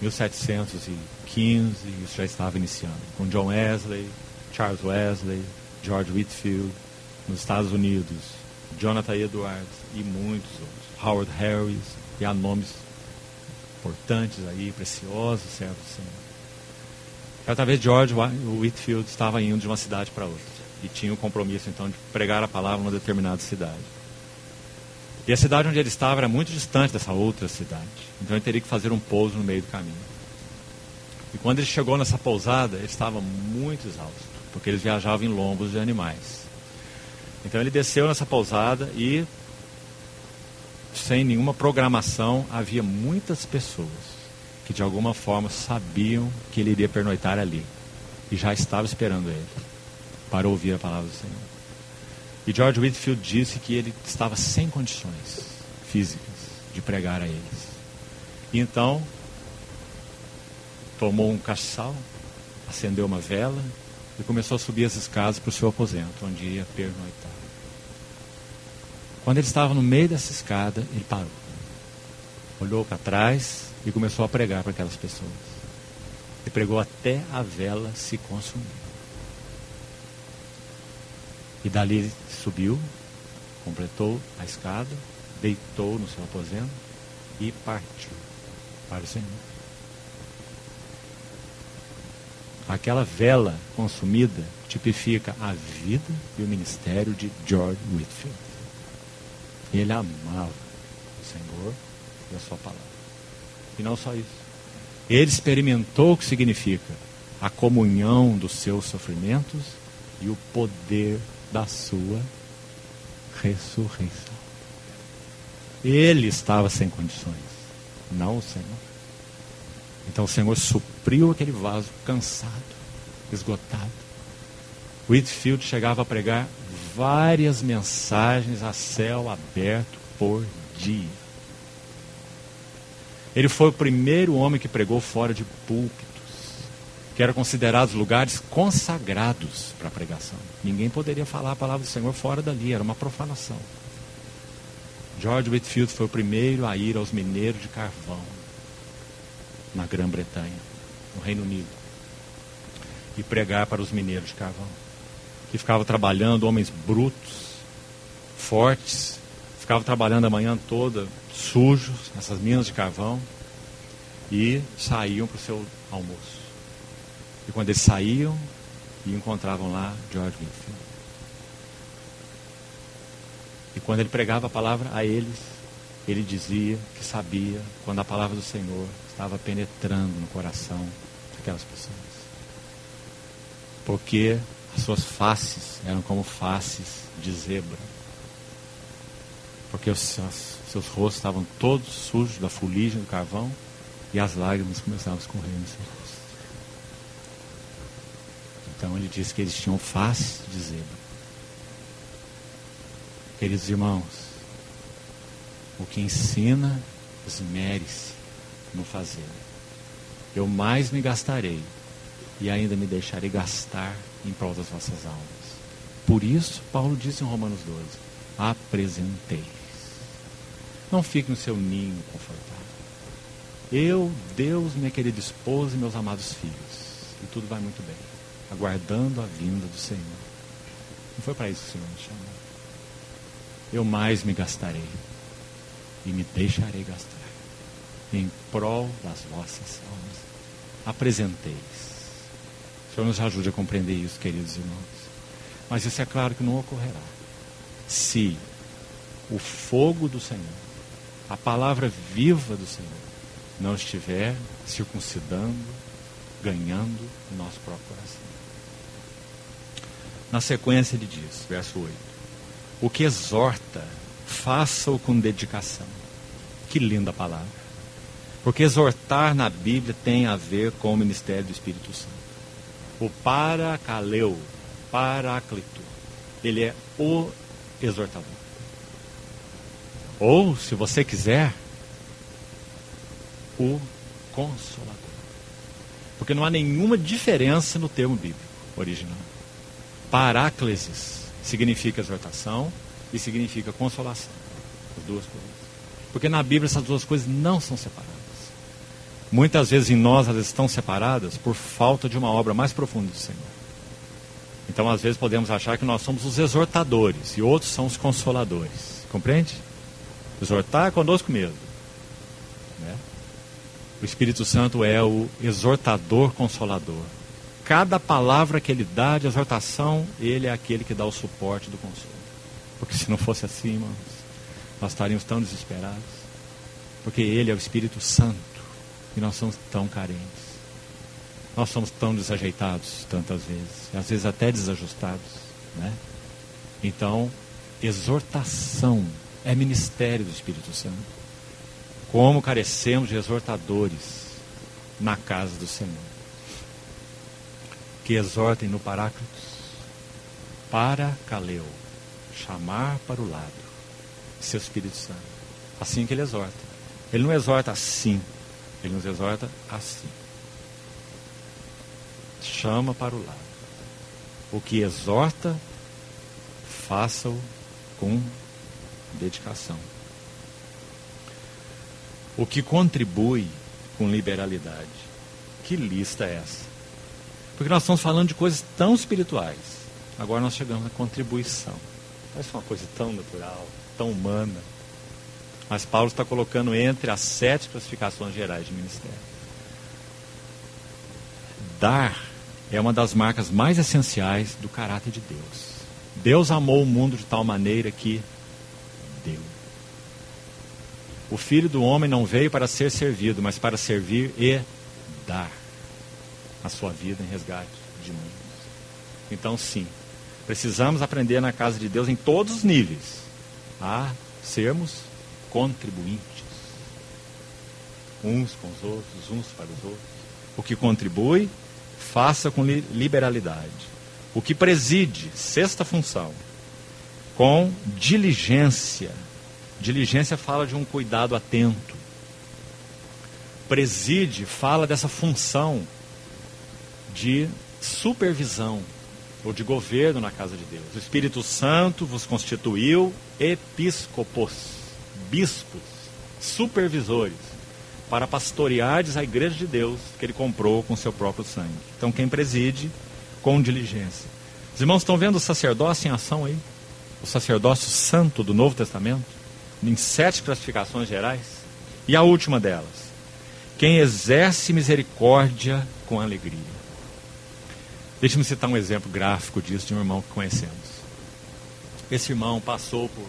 Speaker 1: 1715, isso já estava iniciando, com John Wesley, Charles Wesley, George Whitefield, nos Estados Unidos, Jonathan Edwards e muitos outros, Howard Harris, e há nomes importantes aí, preciosos, servos do Senhor. Certa vez George Whitefield estava indo de uma cidade para outra e tinha o compromisso então de pregar a palavra em uma determinada cidade. E a cidade onde ele estava era muito distante dessa outra cidade, então ele teria que fazer um pouso no meio do caminho. E quando ele chegou nessa pousada, ele estava muito exausto, porque eles viajavam em lombos de animais. Então ele desceu nessa pousada e, sem nenhuma programação, havia muitas pessoas que de alguma forma sabiam que ele iria pernoitar ali e já estavam esperando ele para ouvir a palavra do Senhor. E George Whitefield disse que ele estava sem condições físicas de pregar a eles. E então tomou um castiçal, acendeu uma vela e começou a subir as escadas para o seu aposento, onde ia pernoitar. Quando ele estava no meio dessa escada, ele parou. Olhou para trás e começou a pregar para aquelas pessoas. Ele pregou até a vela se consumir. E dali ele subiu, completou a escada, deitou no seu aposento e partiu para o Senhor. Aquela vela consumida tipifica a vida e o ministério de George Whitefield. Ele amava o Senhor e a sua palavra. E não só isso. Ele experimentou o que significa a comunhão dos seus sofrimentos e o poder da sua ressurreição. Ele estava sem condições, não o Senhor. Então o Senhor supriu aquele vaso cansado, esgotado. Whitefield chegava a pregar várias mensagens a céu aberto por dia. Ele foi o primeiro homem que pregou fora de púlpitos, que eram considerados lugares consagrados para a pregação. Ninguém poderia falar a palavra do Senhor fora dali, era uma profanação. George Whitefield foi o primeiro a ir aos mineiros de carvão na Grã-Bretanha, no Reino Unido, e pregar para os mineiros de carvão, que ficavam trabalhando, homens brutos, fortes, ficavam trabalhando a manhã toda, sujos, nessas minas de carvão, e saíam para o seu almoço. E quando eles saíam, e encontravam lá George Whitefield. E quando ele pregava a palavra a eles, ele dizia que sabia quando a palavra do Senhor estava penetrando no coração daquelas pessoas. Porque as suas faces eram como faces de zebra. Porque os seus rostos estavam todos sujos da fuligem do carvão e as lágrimas começavam a escorrer nos seus rostos. Então ele disse que eles tinham face de zebra. Queridos irmãos, o que ensina, esmere-se no fazer. Eu mais me gastarei e ainda me deixarei gastar em prol das vossas almas. Por isso, Paulo disse em Romanos 12, apresenteis. Não fique no seu ninho confortável. Eu, Deus, minha querida esposa e meus amados filhos. E tudo vai muito bem. Aguardando a vinda do Senhor. Não foi para isso que o Senhor me chamou. Eu mais me gastarei. E me deixarei gastar. Em prol das vossas almas. Apresenteis. O Senhor nos ajude a compreender isso, queridos irmãos. Mas isso é claro que não ocorrerá. Se o fogo do Senhor, a palavra viva do Senhor, não estiver circuncidando, ganhando o nosso próprio coração. Na sequência ele diz, verso 8, o que exorta, faça-o com dedicação. Que linda palavra. Porque exortar na Bíblia tem a ver com o ministério do Espírito Santo. O parakaleo, paráclito, ele é o exortador. Ou, se você quiser, o consolador. Porque não há nenhuma diferença no termo bíblico original. Paráclesis significa exortação e significa consolação. As duas coisas. Porque na Bíblia essas duas coisas não são separadas. Muitas vezes em nós elas estão separadas por falta de uma obra mais profunda do Senhor. Então às vezes podemos achar que nós somos os exortadores e outros são os consoladores. Compreende? Exortar é conosco mesmo. Né? O Espírito Santo é o exortador consolador. Cada palavra que ele dá de exortação, ele é aquele que dá o suporte do consolo. Porque se não fosse assim, irmãos, nós estaríamos tão desesperados. Porque ele é o Espírito Santo e nós somos tão carentes. Nós somos tão desajeitados tantas vezes, às vezes até desajustados. Né? Então, exortação é ministério do Espírito Santo. Como carecemos de exortadores na casa do Senhor. Que exortem no Paráclitos. Parakaleo, chamar para o lado. Seu Espírito Santo. Assim que ele exorta. Ele não exorta assim. Ele nos exorta assim. Chama para o lado. O que exorta, faça-o com dedicação. O que contribui com liberalidade. Que lista é essa? Porque nós estamos falando de coisas tão espirituais. Agora nós chegamos na contribuição. Parece uma coisa tão natural, tão humana. Mas Paulo está colocando entre as 7 classificações gerais de ministério. Dar é uma das marcas mais essenciais do caráter de Deus. Deus amou o mundo de tal maneira que deu. O Filho do Homem não veio para ser servido, mas para servir e dar a sua vida em resgate de muitos. Então, sim, precisamos aprender na casa de Deus em todos os níveis a sermos contribuintes. Uns com os outros, uns para os outros. O que contribui, faça com liberalidade. O que preside, 6ª função, com diligência. Diligência fala de um cuidado atento. Preside fala dessa função de supervisão ou de governo na casa de Deus. O Espírito Santo vos constituiu episcopos, bispos, supervisores, para pastoreardes a igreja de Deus que ele comprou com seu próprio sangue. Então quem preside com diligência. Os irmãos estão vendo o sacerdócio em ação aí? O sacerdócio santo do Novo Testamento, em 7 classificações gerais. E a última delas, quem exerce misericórdia com alegria. Deixe-me citar um exemplo gráfico disso de um irmão que conhecemos. Esse irmão passou por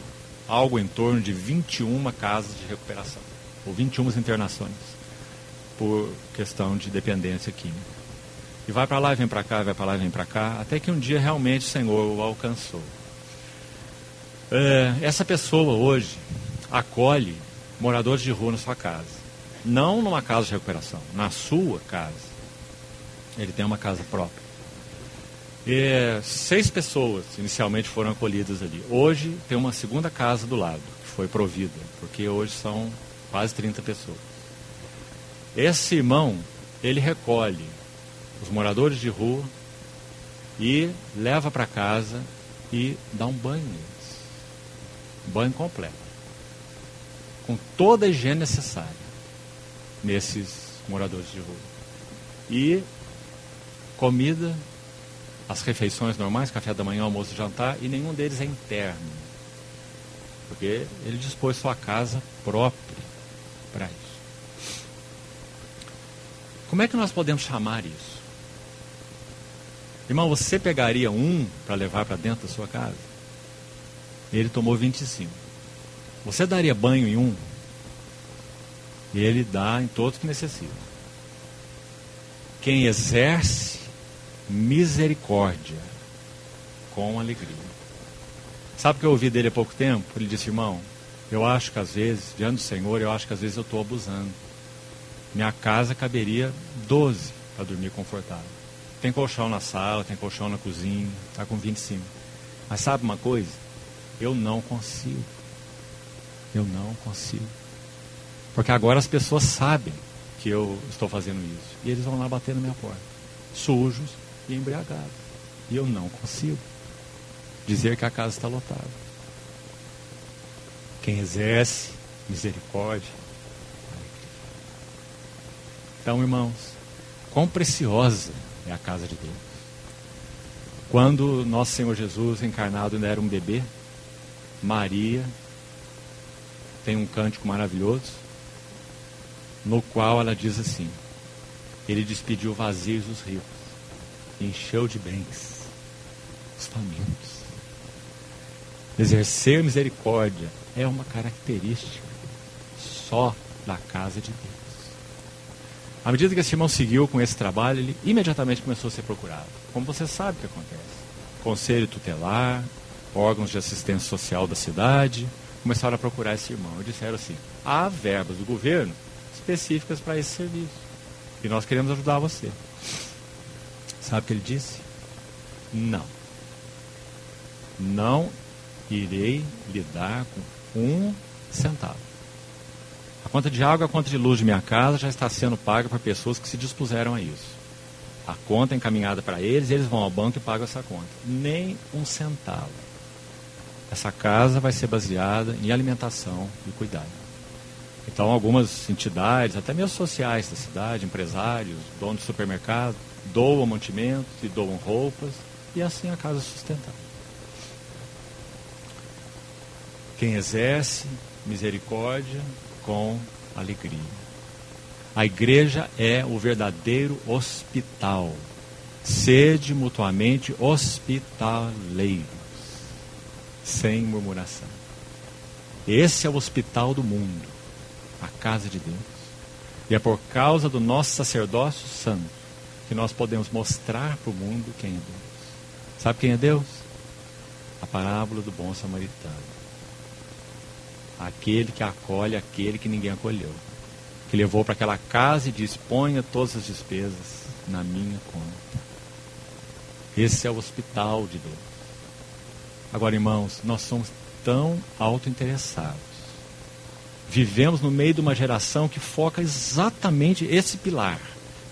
Speaker 1: algo em torno de 21 casas de recuperação, ou 21 internações, por questão de dependência química. E vai para lá e vem para cá, vai para lá e vem para cá, até que um dia realmente o Senhor o alcançou. Essa pessoa hoje acolhe moradores de rua na sua casa. Não numa casa de recuperação, na sua casa. Ele tem uma casa própria. 6 pessoas inicialmente foram acolhidas ali. Hoje tem uma segunda casa do lado, que foi provida, porque hoje são quase 30 pessoas. Esse irmão, ele recolhe os moradores de rua e leva para casa e dá um banho neles. Um banho completo. Com toda a higiene necessária nesses moradores de rua. E comida, as refeições normais, café da manhã, almoço e jantar, e nenhum deles é interno. Porque ele dispôs sua casa própria para isso. Como é que nós podemos chamar isso? Irmão, você pegaria um para levar para dentro da sua casa? Ele tomou 25. Você daria banho em um? E ele dá em todos que necessitam. Quem exerce misericórdia com alegria. Sabe o que eu ouvi dele há pouco tempo? Ele disse: irmão, eu acho que às vezes, diante do Senhor, eu acho que às vezes eu estou abusando. Minha casa caberia 12 para dormir confortável. Tem colchão na sala, tem colchão na cozinha, está com 25. Mas sabe uma coisa? Eu não consigo. Eu não consigo. Porque agora as pessoas sabem que eu estou fazendo isso. E eles vão lá bater na minha porta, sujos e embriagados. E eu não consigo dizer que a casa está lotada. Quem exerce misericórdia. Então, irmãos, quão preciosa é a casa de Deus. Quando nosso Senhor Jesus encarnado ainda era um bebê, Maria tem um cântico maravilhoso, no qual ela diz assim: ele despediu vazios os ricos, encheu de bens os famintos. Exercer misericórdia é uma característica só da casa de Deus. À medida que esse irmão seguiu com esse trabalho, ele imediatamente começou a ser procurado. Como você sabe o que acontece? Conselho tutelar, órgãos de assistência social da cidade, começaram a procurar esse irmão. E disseram assim: há verbas do governo específicas para esse serviço. E nós queremos ajudar você. Sabe o que ele disse? Não. Não irei lidar com 1 centavo. A conta de água e a conta de luz de minha casa já está sendo paga por pessoas que se dispuseram a isso. A conta é encaminhada para eles, eles vão ao banco e pagam essa conta. Nem 1 centavo. Essa casa vai ser baseada em alimentação e cuidado. Então, algumas entidades, até mesmo sociais da cidade, empresários, donos de supermercado, doam mantimentos e doam roupas, e assim a casa é sustentável. Quem exerce misericórdia com alegria. A igreja é o verdadeiro hospital. Sede mutuamente hospitaleiros, sem murmuração. Esse é o hospital do mundo, a casa de Deus. E é por causa do nosso sacerdócio santo que nós podemos mostrar para o mundo quem é Deus. Sabe quem é Deus? A parábola do bom samaritano. Aquele que acolhe aquele que ninguém acolheu. Que levou para aquela casa e disse: ponha todas as despesas na minha conta. Esse é o hospital de Deus. Agora, irmãos, nós somos tão autointeressados. Vivemos no meio de uma geração que foca exatamente esse pilar.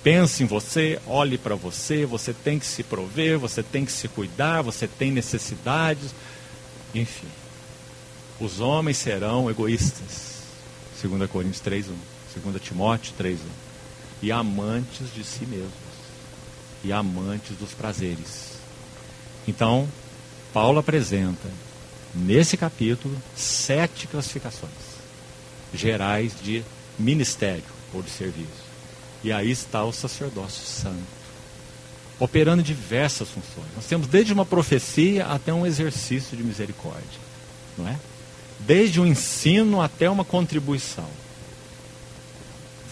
Speaker 1: Pense em você, olhe para você, você tem que se prover, você tem que se cuidar, você tem necessidades, enfim. Os homens serão egoístas, 2 Coríntios 3:1. 2 Timóteo 3:1. E amantes de si mesmos. E amantes dos prazeres. Então, Paulo apresenta, nesse capítulo, 7 classificações gerais de ministério ou de serviço. E aí está o sacerdócio santo, operando em diversas funções. Nós temos desde uma profecia até um exercício de misericórdia, não é? Desde um ensino até uma contribuição.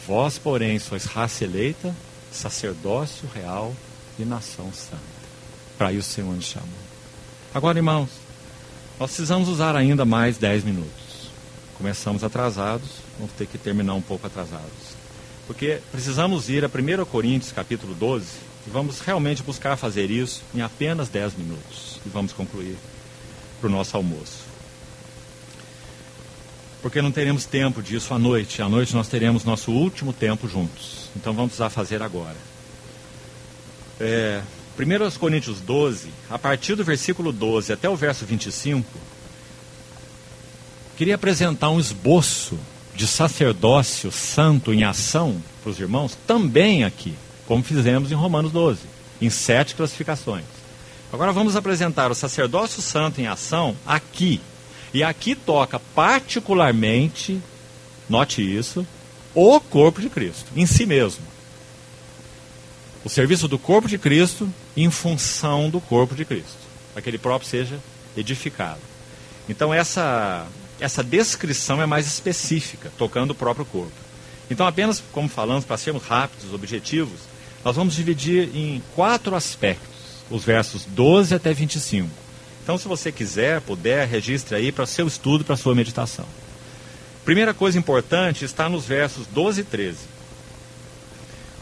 Speaker 1: Vós, porém, sois raça eleita, sacerdócio real e nação santa. Para isso o Senhor nos chamou. Agora, irmãos, nós precisamos usar ainda mais 10 minutos. Começamos atrasados, vamos ter que terminar um pouco atrasados. Porque precisamos ir a 1 Coríntios, capítulo 12, e vamos realmente buscar fazer isso em apenas 10 minutos. E vamos concluir para o nosso almoço. Porque não teremos tempo disso à noite. À noite nós teremos nosso último tempo juntos. Então vamos precisar fazer agora. 1 Coríntios 12, a partir do versículo 12 até o verso 25, queria apresentar um esboço de sacerdócio santo em ação para os irmãos, também aqui, como fizemos em Romanos 12, em 7 classificações. Agora vamos apresentar o sacerdócio santo em ação aqui. E aqui toca particularmente, note isso, o corpo de Cristo, em si mesmo. O serviço do corpo de Cristo em função do corpo de Cristo, para que ele próprio seja edificado. Então essa descrição é mais específica, tocando o próprio corpo. Então apenas, como falamos, para sermos rápidos, objetivos, nós vamos dividir em 4 aspectos, os versos 12 até 25. Então, se você quiser, puder, registre aí para o seu estudo, para a sua meditação. Primeira coisa importante está nos versos 12 e 13.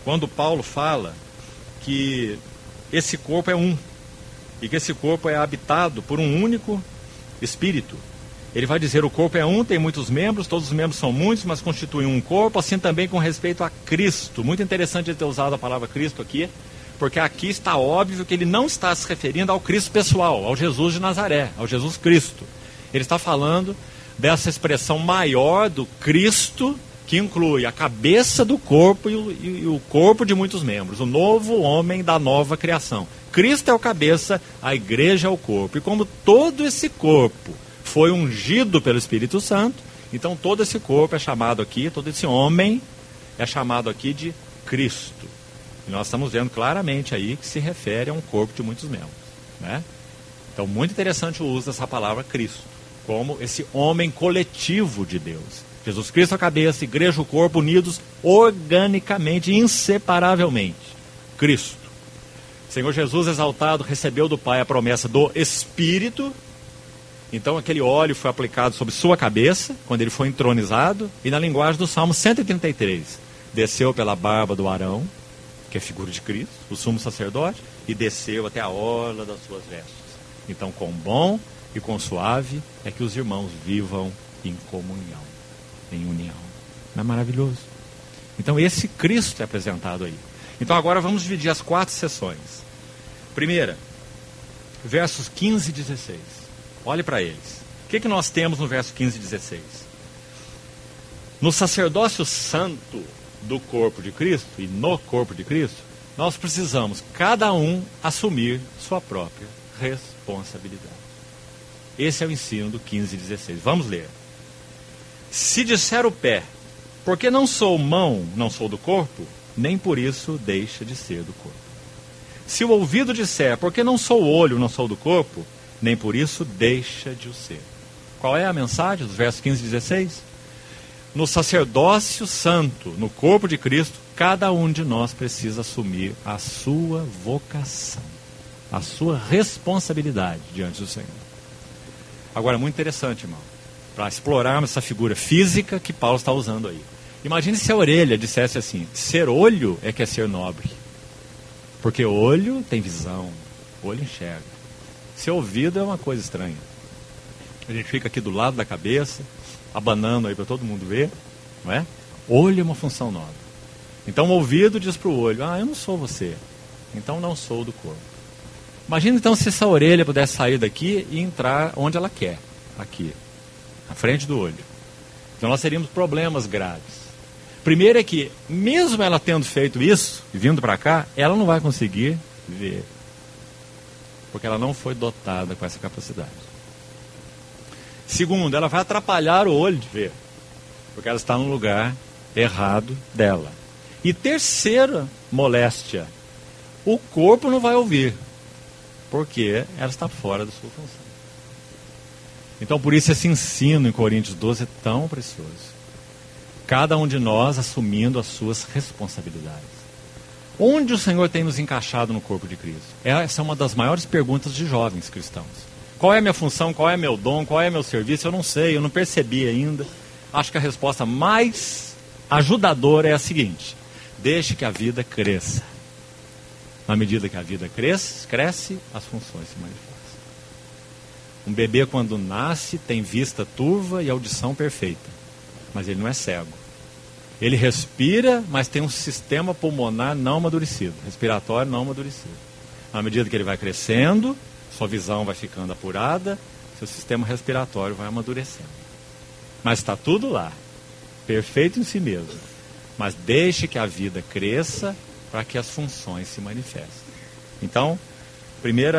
Speaker 1: Quando Paulo fala que esse corpo é um, e que esse corpo é habitado por um único Espírito. Ele vai dizer, o corpo é um, tem muitos membros, todos os membros são muitos, mas constituem um corpo, assim também com respeito a Cristo. Muito interessante ele ter usado a palavra Cristo aqui, porque aqui está óbvio que ele não está se referindo ao Cristo pessoal, ao Jesus de Nazaré, ao Jesus Cristo. Ele está falando dessa expressão maior do Cristo, que inclui a cabeça do corpo e o corpo de muitos membros, o novo homem da nova criação. Cristo é o cabeça, a igreja é o corpo. E como todo esse corpo foi ungido pelo Espírito Santo, então todo esse corpo é chamado aqui, todo esse homem é chamado aqui de Cristo. E nós estamos vendo claramente aí que se refere a um corpo de muitos membros, né? Então, muito interessante o uso dessa palavra Cristo, como esse homem coletivo de Deus. Jesus Cristo a cabeça, igreja o corpo, unidos organicamente, inseparavelmente. Cristo. O Senhor Jesus exaltado recebeu do Pai a promessa do Espírito. Então aquele óleo foi aplicado sobre sua cabeça, quando ele foi entronizado. E na linguagem do Salmo 133, desceu pela barba do Arão, que é figura de Cristo, o sumo sacerdote, e desceu até a orla das suas vestes. Então, quão bom e quão suave é que os irmãos vivam em comunhão, em união. Não é maravilhoso? Então, esse Cristo é apresentado aí. Então, agora vamos dividir as 4 sessões. Primeira, versos 15 e 16. Olhe para eles. O que nós temos no verso 15 e 16? No sacerdócio santo do corpo de Cristo, e no corpo de Cristo, nós precisamos, cada um, assumir sua própria responsabilidade. Esse é o ensino do 15 e 16. Vamos ler. Se disser o pé, porque não sou mão, não sou do corpo, nem por isso deixa de ser do corpo. Se o ouvido disser, porque não sou olho, não sou do corpo, nem por isso deixa de o ser. Qual é a mensagem dos versos 15 e 16? No sacerdócio santo, no corpo de Cristo, cada um de nós precisa assumir a sua vocação, a sua responsabilidade diante do Senhor. Agora, muito interessante, irmão, para explorarmos essa figura física que Paulo está usando aí. Imagine se a orelha dissesse assim, ser olho é que é ser nobre. Porque olho tem visão, olho enxerga. Ser ouvido é uma coisa estranha. A gente fica aqui do lado da cabeça, abanando aí para todo mundo ver, não é? Olho é uma função nobre. Então o ouvido diz para o olho, eu não sou você, então não sou do corpo. Imagina então se essa orelha pudesse sair daqui e entrar onde ela quer, aqui, na frente do olho. Então nós teríamos problemas graves. Primeiro é que, mesmo ela tendo feito isso, e vindo para cá, ela não vai conseguir ver. Porque ela não foi dotada com essa capacidade. Segundo, ela vai atrapalhar o olho de ver. Porque ela está no lugar errado dela. E terceira moléstia, o corpo não vai ouvir. Porque ela está fora da sua função. Então, por isso esse ensino em Coríntios 12 é tão precioso. Cada um de nós assumindo as suas responsabilidades. Onde o Senhor tem nos encaixado no corpo de Cristo? Essa é uma das maiores perguntas de jovens cristãos. Qual é a minha função? Qual é meu dom? Qual é meu serviço? Eu não sei, eu não percebi ainda. Acho que a resposta mais ajudadora é a seguinte: deixe que a vida cresça. Na medida que a vida cresce, as funções se manifestam. Um bebê, quando nasce, tem vista turva e audição perfeita. Mas ele não é cego. Ele respira, mas tem um sistema pulmonar não amadurecido, respiratório não amadurecido. À medida que ele vai crescendo, sua visão vai ficando apurada, seu sistema respiratório vai amadurecendo. Mas está tudo lá, perfeito em si mesmo. Mas deixe que a vida cresça para que as funções se manifestem. Então, primeiro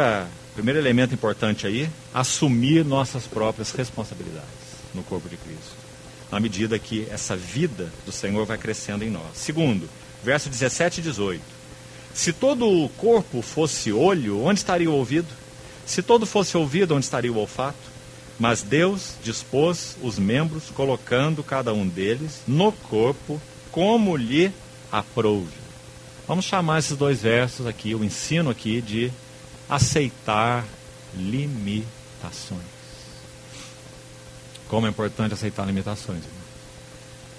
Speaker 1: elemento importante aí, assumir nossas próprias responsabilidades no corpo de Cristo. Na medida que essa vida do Senhor vai crescendo em nós. Segundo, verso 17 e 18. Se todo o corpo fosse olho, onde estaria o ouvido? Se todo fosse ouvido, onde estaria o olfato? Mas Deus dispôs os membros, colocando cada um deles no corpo, como lhe aprouve. Vamos chamar esses dois versos aqui, o ensino aqui, de aceitar limitações. Como é importante aceitar limitações.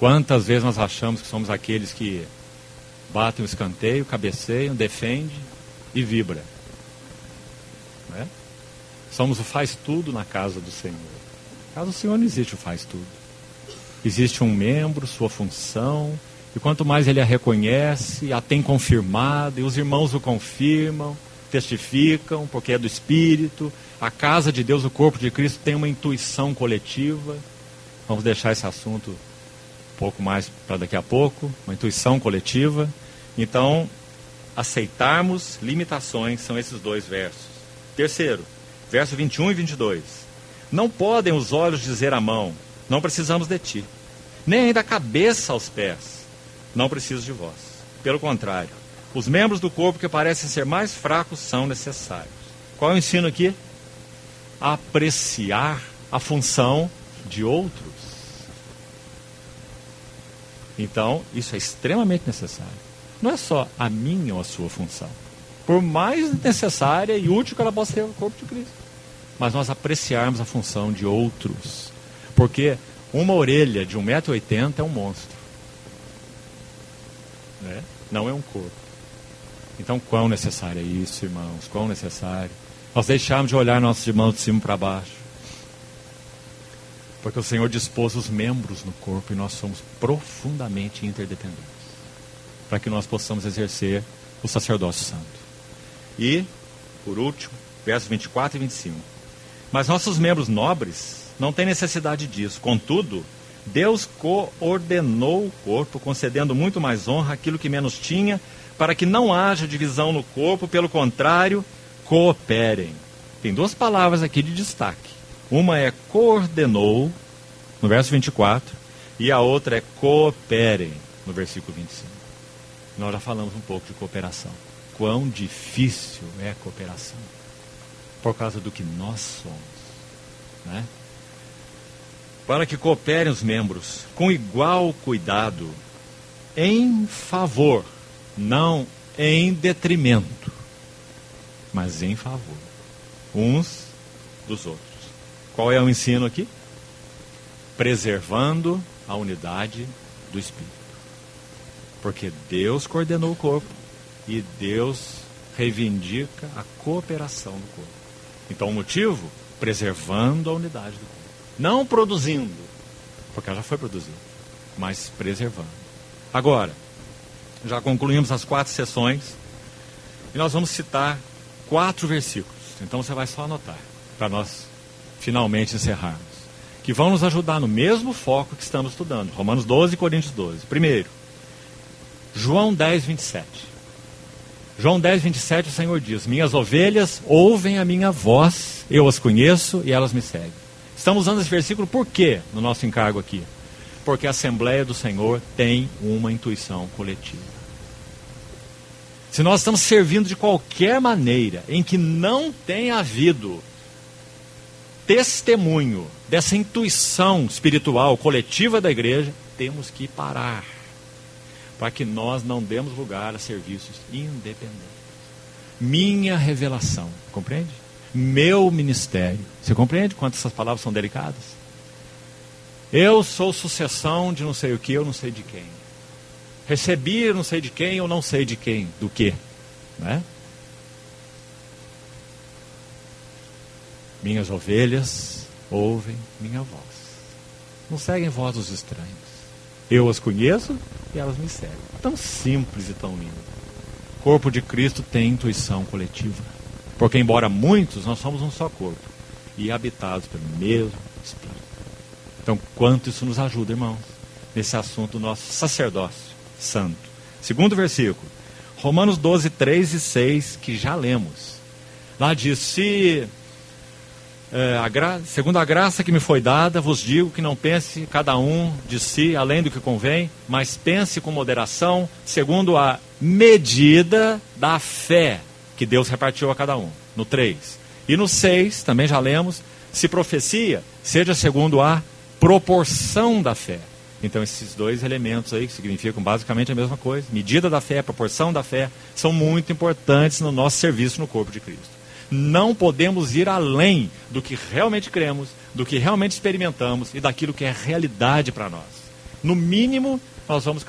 Speaker 1: Quantas vezes nós achamos que somos aqueles que batem o escanteio, cabeceiam, defendem e vibra. Não é? Somos o faz tudo na casa do Senhor. Na casa do Senhor não existe o faz tudo. Existe um membro, sua função, e quanto mais ele a reconhece, a tem confirmado, e os irmãos o confirmam, testificam, porque é do Espírito. A casa de Deus, o corpo de Cristo, tem uma intuição coletiva. Vamos deixar esse assunto um pouco mais para daqui a pouco. Uma intuição coletiva. Então, aceitarmos limitações são esses dois versos. Terceiro, verso 21 e 22. Não podem os olhos dizer à mão, não precisamos de ti. Nem ainda a cabeça aos pés, não preciso de vós. Pelo contrário, os membros do corpo que parecem ser mais fracos são necessários. Qual é o ensino aqui? Apreciar a função de outros. Então, isso é extremamente necessário. Não é só a minha ou a sua função. Por mais necessária e útil que ela possa ser o corpo de Cristo. Mas nós apreciarmos a função de outros. Porque uma orelha de 1,80 m é um monstro. Né? Não é um corpo. Então, quão necessário é isso, irmãos? Quão necessário. Nós deixarmos de olhar nossos irmãos de cima para baixo. Porque o Senhor dispôs os membros no corpo e nós somos profundamente interdependentes. Para que nós possamos exercer o sacerdócio santo. E, por último, versos 24 e 25. Mas nossos membros nobres não têm necessidade disso. Contudo, Deus coordenou o corpo, concedendo muito mais honra àquilo que menos tinha, para que não haja divisão no corpo, pelo contrário, cooperem. Tem duas palavras aqui de destaque. Uma é coordenou, no verso 24, e a outra é cooperem, no versículo 25. Nós já falamos um pouco de cooperação. Quão difícil é a cooperação. Por causa do que nós somos. Né? Para que cooperem os membros com igual cuidado, em favor, não em detrimento, mas em favor, uns dos outros. Qual é o ensino aqui? Preservando a unidade do Espírito. Porque Deus coordenou o corpo e Deus reivindica a cooperação do corpo. Então o motivo? Preservando a unidade do corpo. Não produzindo, porque ela já foi produzida, mas preservando. Agora, já concluímos as 4 sessões e nós vamos citar 4 versículos. Então você vai só anotar, para nós finalmente encerrarmos. Que vão nos ajudar no mesmo foco que estamos estudando. Romanos 12 e Coríntios 12. Primeiro, João 10, 27. João 10, 27, o Senhor diz: minhas ovelhas ouvem a minha voz, eu as conheço e elas me seguem. Estamos usando esse versículo por quê no nosso encargo aqui? Porque a Assembleia do Senhor tem uma intuição coletiva. Se nós estamos servindo de qualquer maneira em que não tenha havido testemunho dessa intuição espiritual coletiva da igreja, temos que parar, para que nós não demos lugar a serviços independentes. Minha revelação, compreende? Meu ministério. Você compreende quanto essas palavras são delicadas? Eu sou sucessão de não sei o que, eu não sei de quem. Recebi não sei de quem, eu não sei de quem, do que, né? Minhas ovelhas ouvem minha voz. Não seguem voz dos estranhos. Eu as conheço e elas me seguem. Tão simples e tão lindo. O corpo de Cristo tem intuição coletiva. Porque embora muitos, nós somos um só corpo. E habitados pelo mesmo Espírito. Então, quanto isso nos ajuda, irmãos, nesse assunto do nosso sacerdócio santo. Segundo versículo. Romanos 12, 3 e 6, que já lemos. Lá diz: segundo a graça que me foi dada, vos digo que não pense cada um de si além do que convém, mas pense com moderação, segundo a medida da fé que Deus repartiu a cada um. No 3. E no 6, também já lemos: se profecia, seja segundo a proporção da fé. Então esses dois elementos aí, que significam basicamente a mesma coisa, medida da fé, proporção da fé, são muito importantes no nosso serviço no corpo de Cristo. Não podemos ir além do que realmente cremos, do que realmente experimentamos e daquilo que é realidade para nós. No mínimo, nós vamos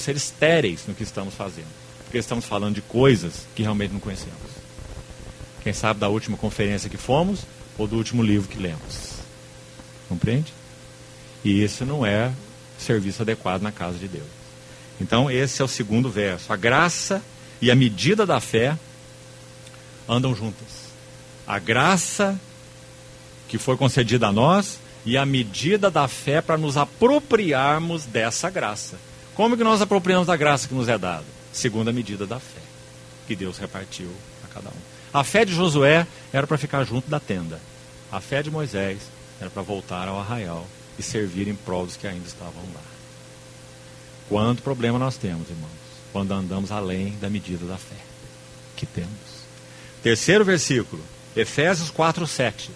Speaker 1: ser estéreis no que estamos fazendo, porque estamos falando de coisas que realmente não conhecemos. Quem sabe da última conferência que fomos ou do último livro que lemos. Compreende? E isso não é serviço adequado na casa de Deus. Então esse é o segundo verso. A graça e a medida da fé andam juntas. A graça que foi concedida a nós e a medida da fé para nos apropriarmos dessa graça. Como que nós apropriamos da graça que nos é dada? Segundo a medida da fé que Deus repartiu a cada um. A fé de Josué era para ficar junto da tenda. A fé de Moisés era para voltar ao arraial e servir em prol dos que ainda estavam lá. Quanto problema nós temos, irmãos, quando andamos além da medida da fé que temos. Terceiro versículo, Efésios 4, 7.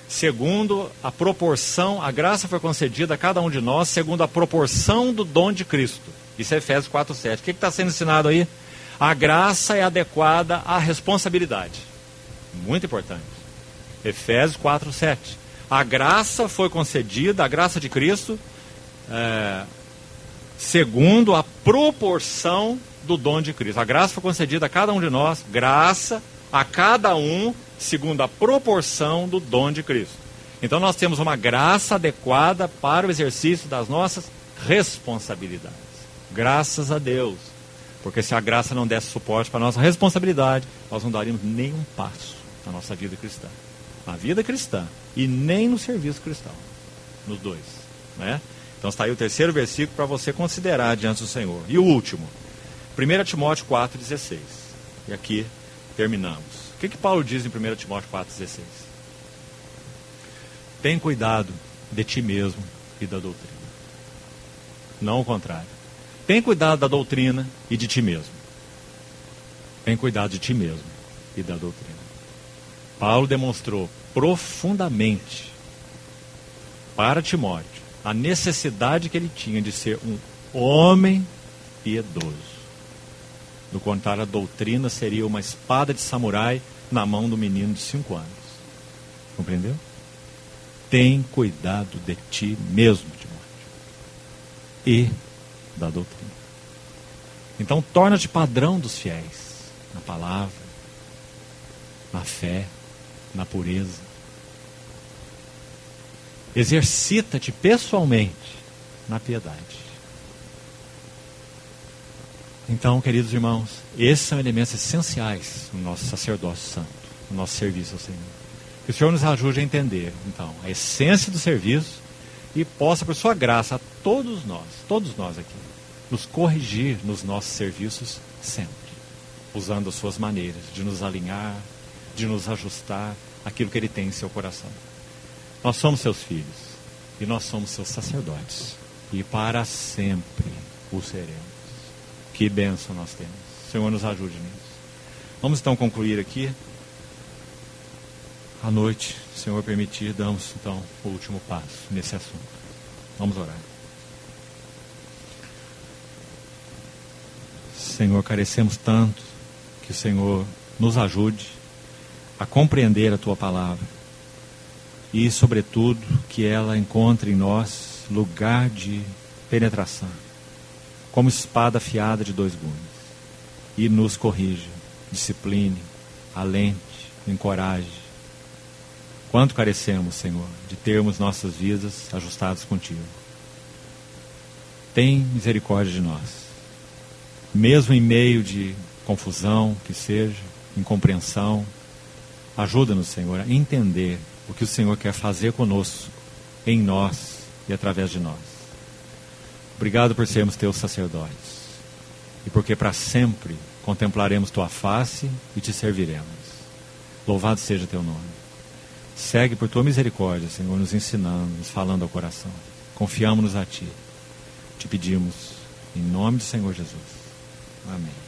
Speaker 1: Segundo a proporção, a graça foi concedida a cada um de nós, segundo a proporção do dom de Cristo. Isso é Efésios 4, 7. O que está sendo ensinado aí? A graça é adequada à responsabilidade. Muito importante. Efésios 4, 7. A graça foi concedida, a graça de Cristo, segundo a proporção do dom de Cristo. A graça foi concedida a cada um de nós, graça a cada um, segundo a proporção do dom de Cristo. Então nós temos uma graça adequada para o exercício das nossas responsabilidades. Graças a Deus. Porque se a graça não desse suporte para a nossa responsabilidade, nós não daríamos nenhum passo na nossa vida cristã. Na vida cristã e nem no serviço cristão. Nos dois. Né? Então está aí o terceiro versículo para você considerar diante do Senhor. E o último. 1 Timóteo 4,16. E aqui terminamos. O que Paulo diz em 1 Timóteo 4,16? Tem cuidado de ti mesmo e da doutrina. Não o contrário. Tem cuidado da doutrina e de ti mesmo. Tem cuidado de ti mesmo e da doutrina. Paulo demonstrou profundamente para Timóteo a necessidade que ele tinha de ser um homem piedoso. Do contrário, a doutrina seria uma espada de samurai na mão do menino de 5 anos. Compreendeu? Tem cuidado de ti mesmo, Timóteo. E da doutrina. Então, torna-te padrão dos fiéis. Na palavra, na fé, na pureza. Exercita-te pessoalmente na piedade. Então, queridos irmãos, esses são elementos essenciais no nosso sacerdócio santo, no nosso serviço ao Senhor. Que o Senhor nos ajude a entender, então, a essência do serviço e possa, por sua graça, a todos nós aqui, nos corrigir nos nossos serviços sempre, usando as suas maneiras de nos alinhar, de nos ajustar àquilo que Ele tem em seu coração. Nós somos seus filhos e nós somos seus sacerdotes e para sempre o seremos. Que bênção nós temos. O Senhor nos ajude nisso. Vamos então concluir aqui. À noite, se o Senhor permitir, damos então o último passo nesse assunto. Vamos orar. Senhor, carecemos tanto que o Senhor nos ajude a compreender a Tua palavra e, sobretudo, que ela encontre em nós lugar de penetração, como espada afiada de 2 gumes, e nos corrija, discipline, alente, encoraje. Quanto carecemos, Senhor, de termos nossas vidas ajustadas contigo. Tem misericórdia de nós. Mesmo em meio de confusão, que seja, incompreensão, ajuda-nos, Senhor, a entender o que o Senhor quer fazer conosco, em nós e através de nós. Obrigado por sermos teus sacerdotes e porque para sempre contemplaremos tua face e te serviremos. Louvado seja teu nome. Segue por tua misericórdia, Senhor, nos ensinando, nos falando ao coração. Confiamos-nos a ti. Te pedimos em nome do Senhor Jesus. Amém.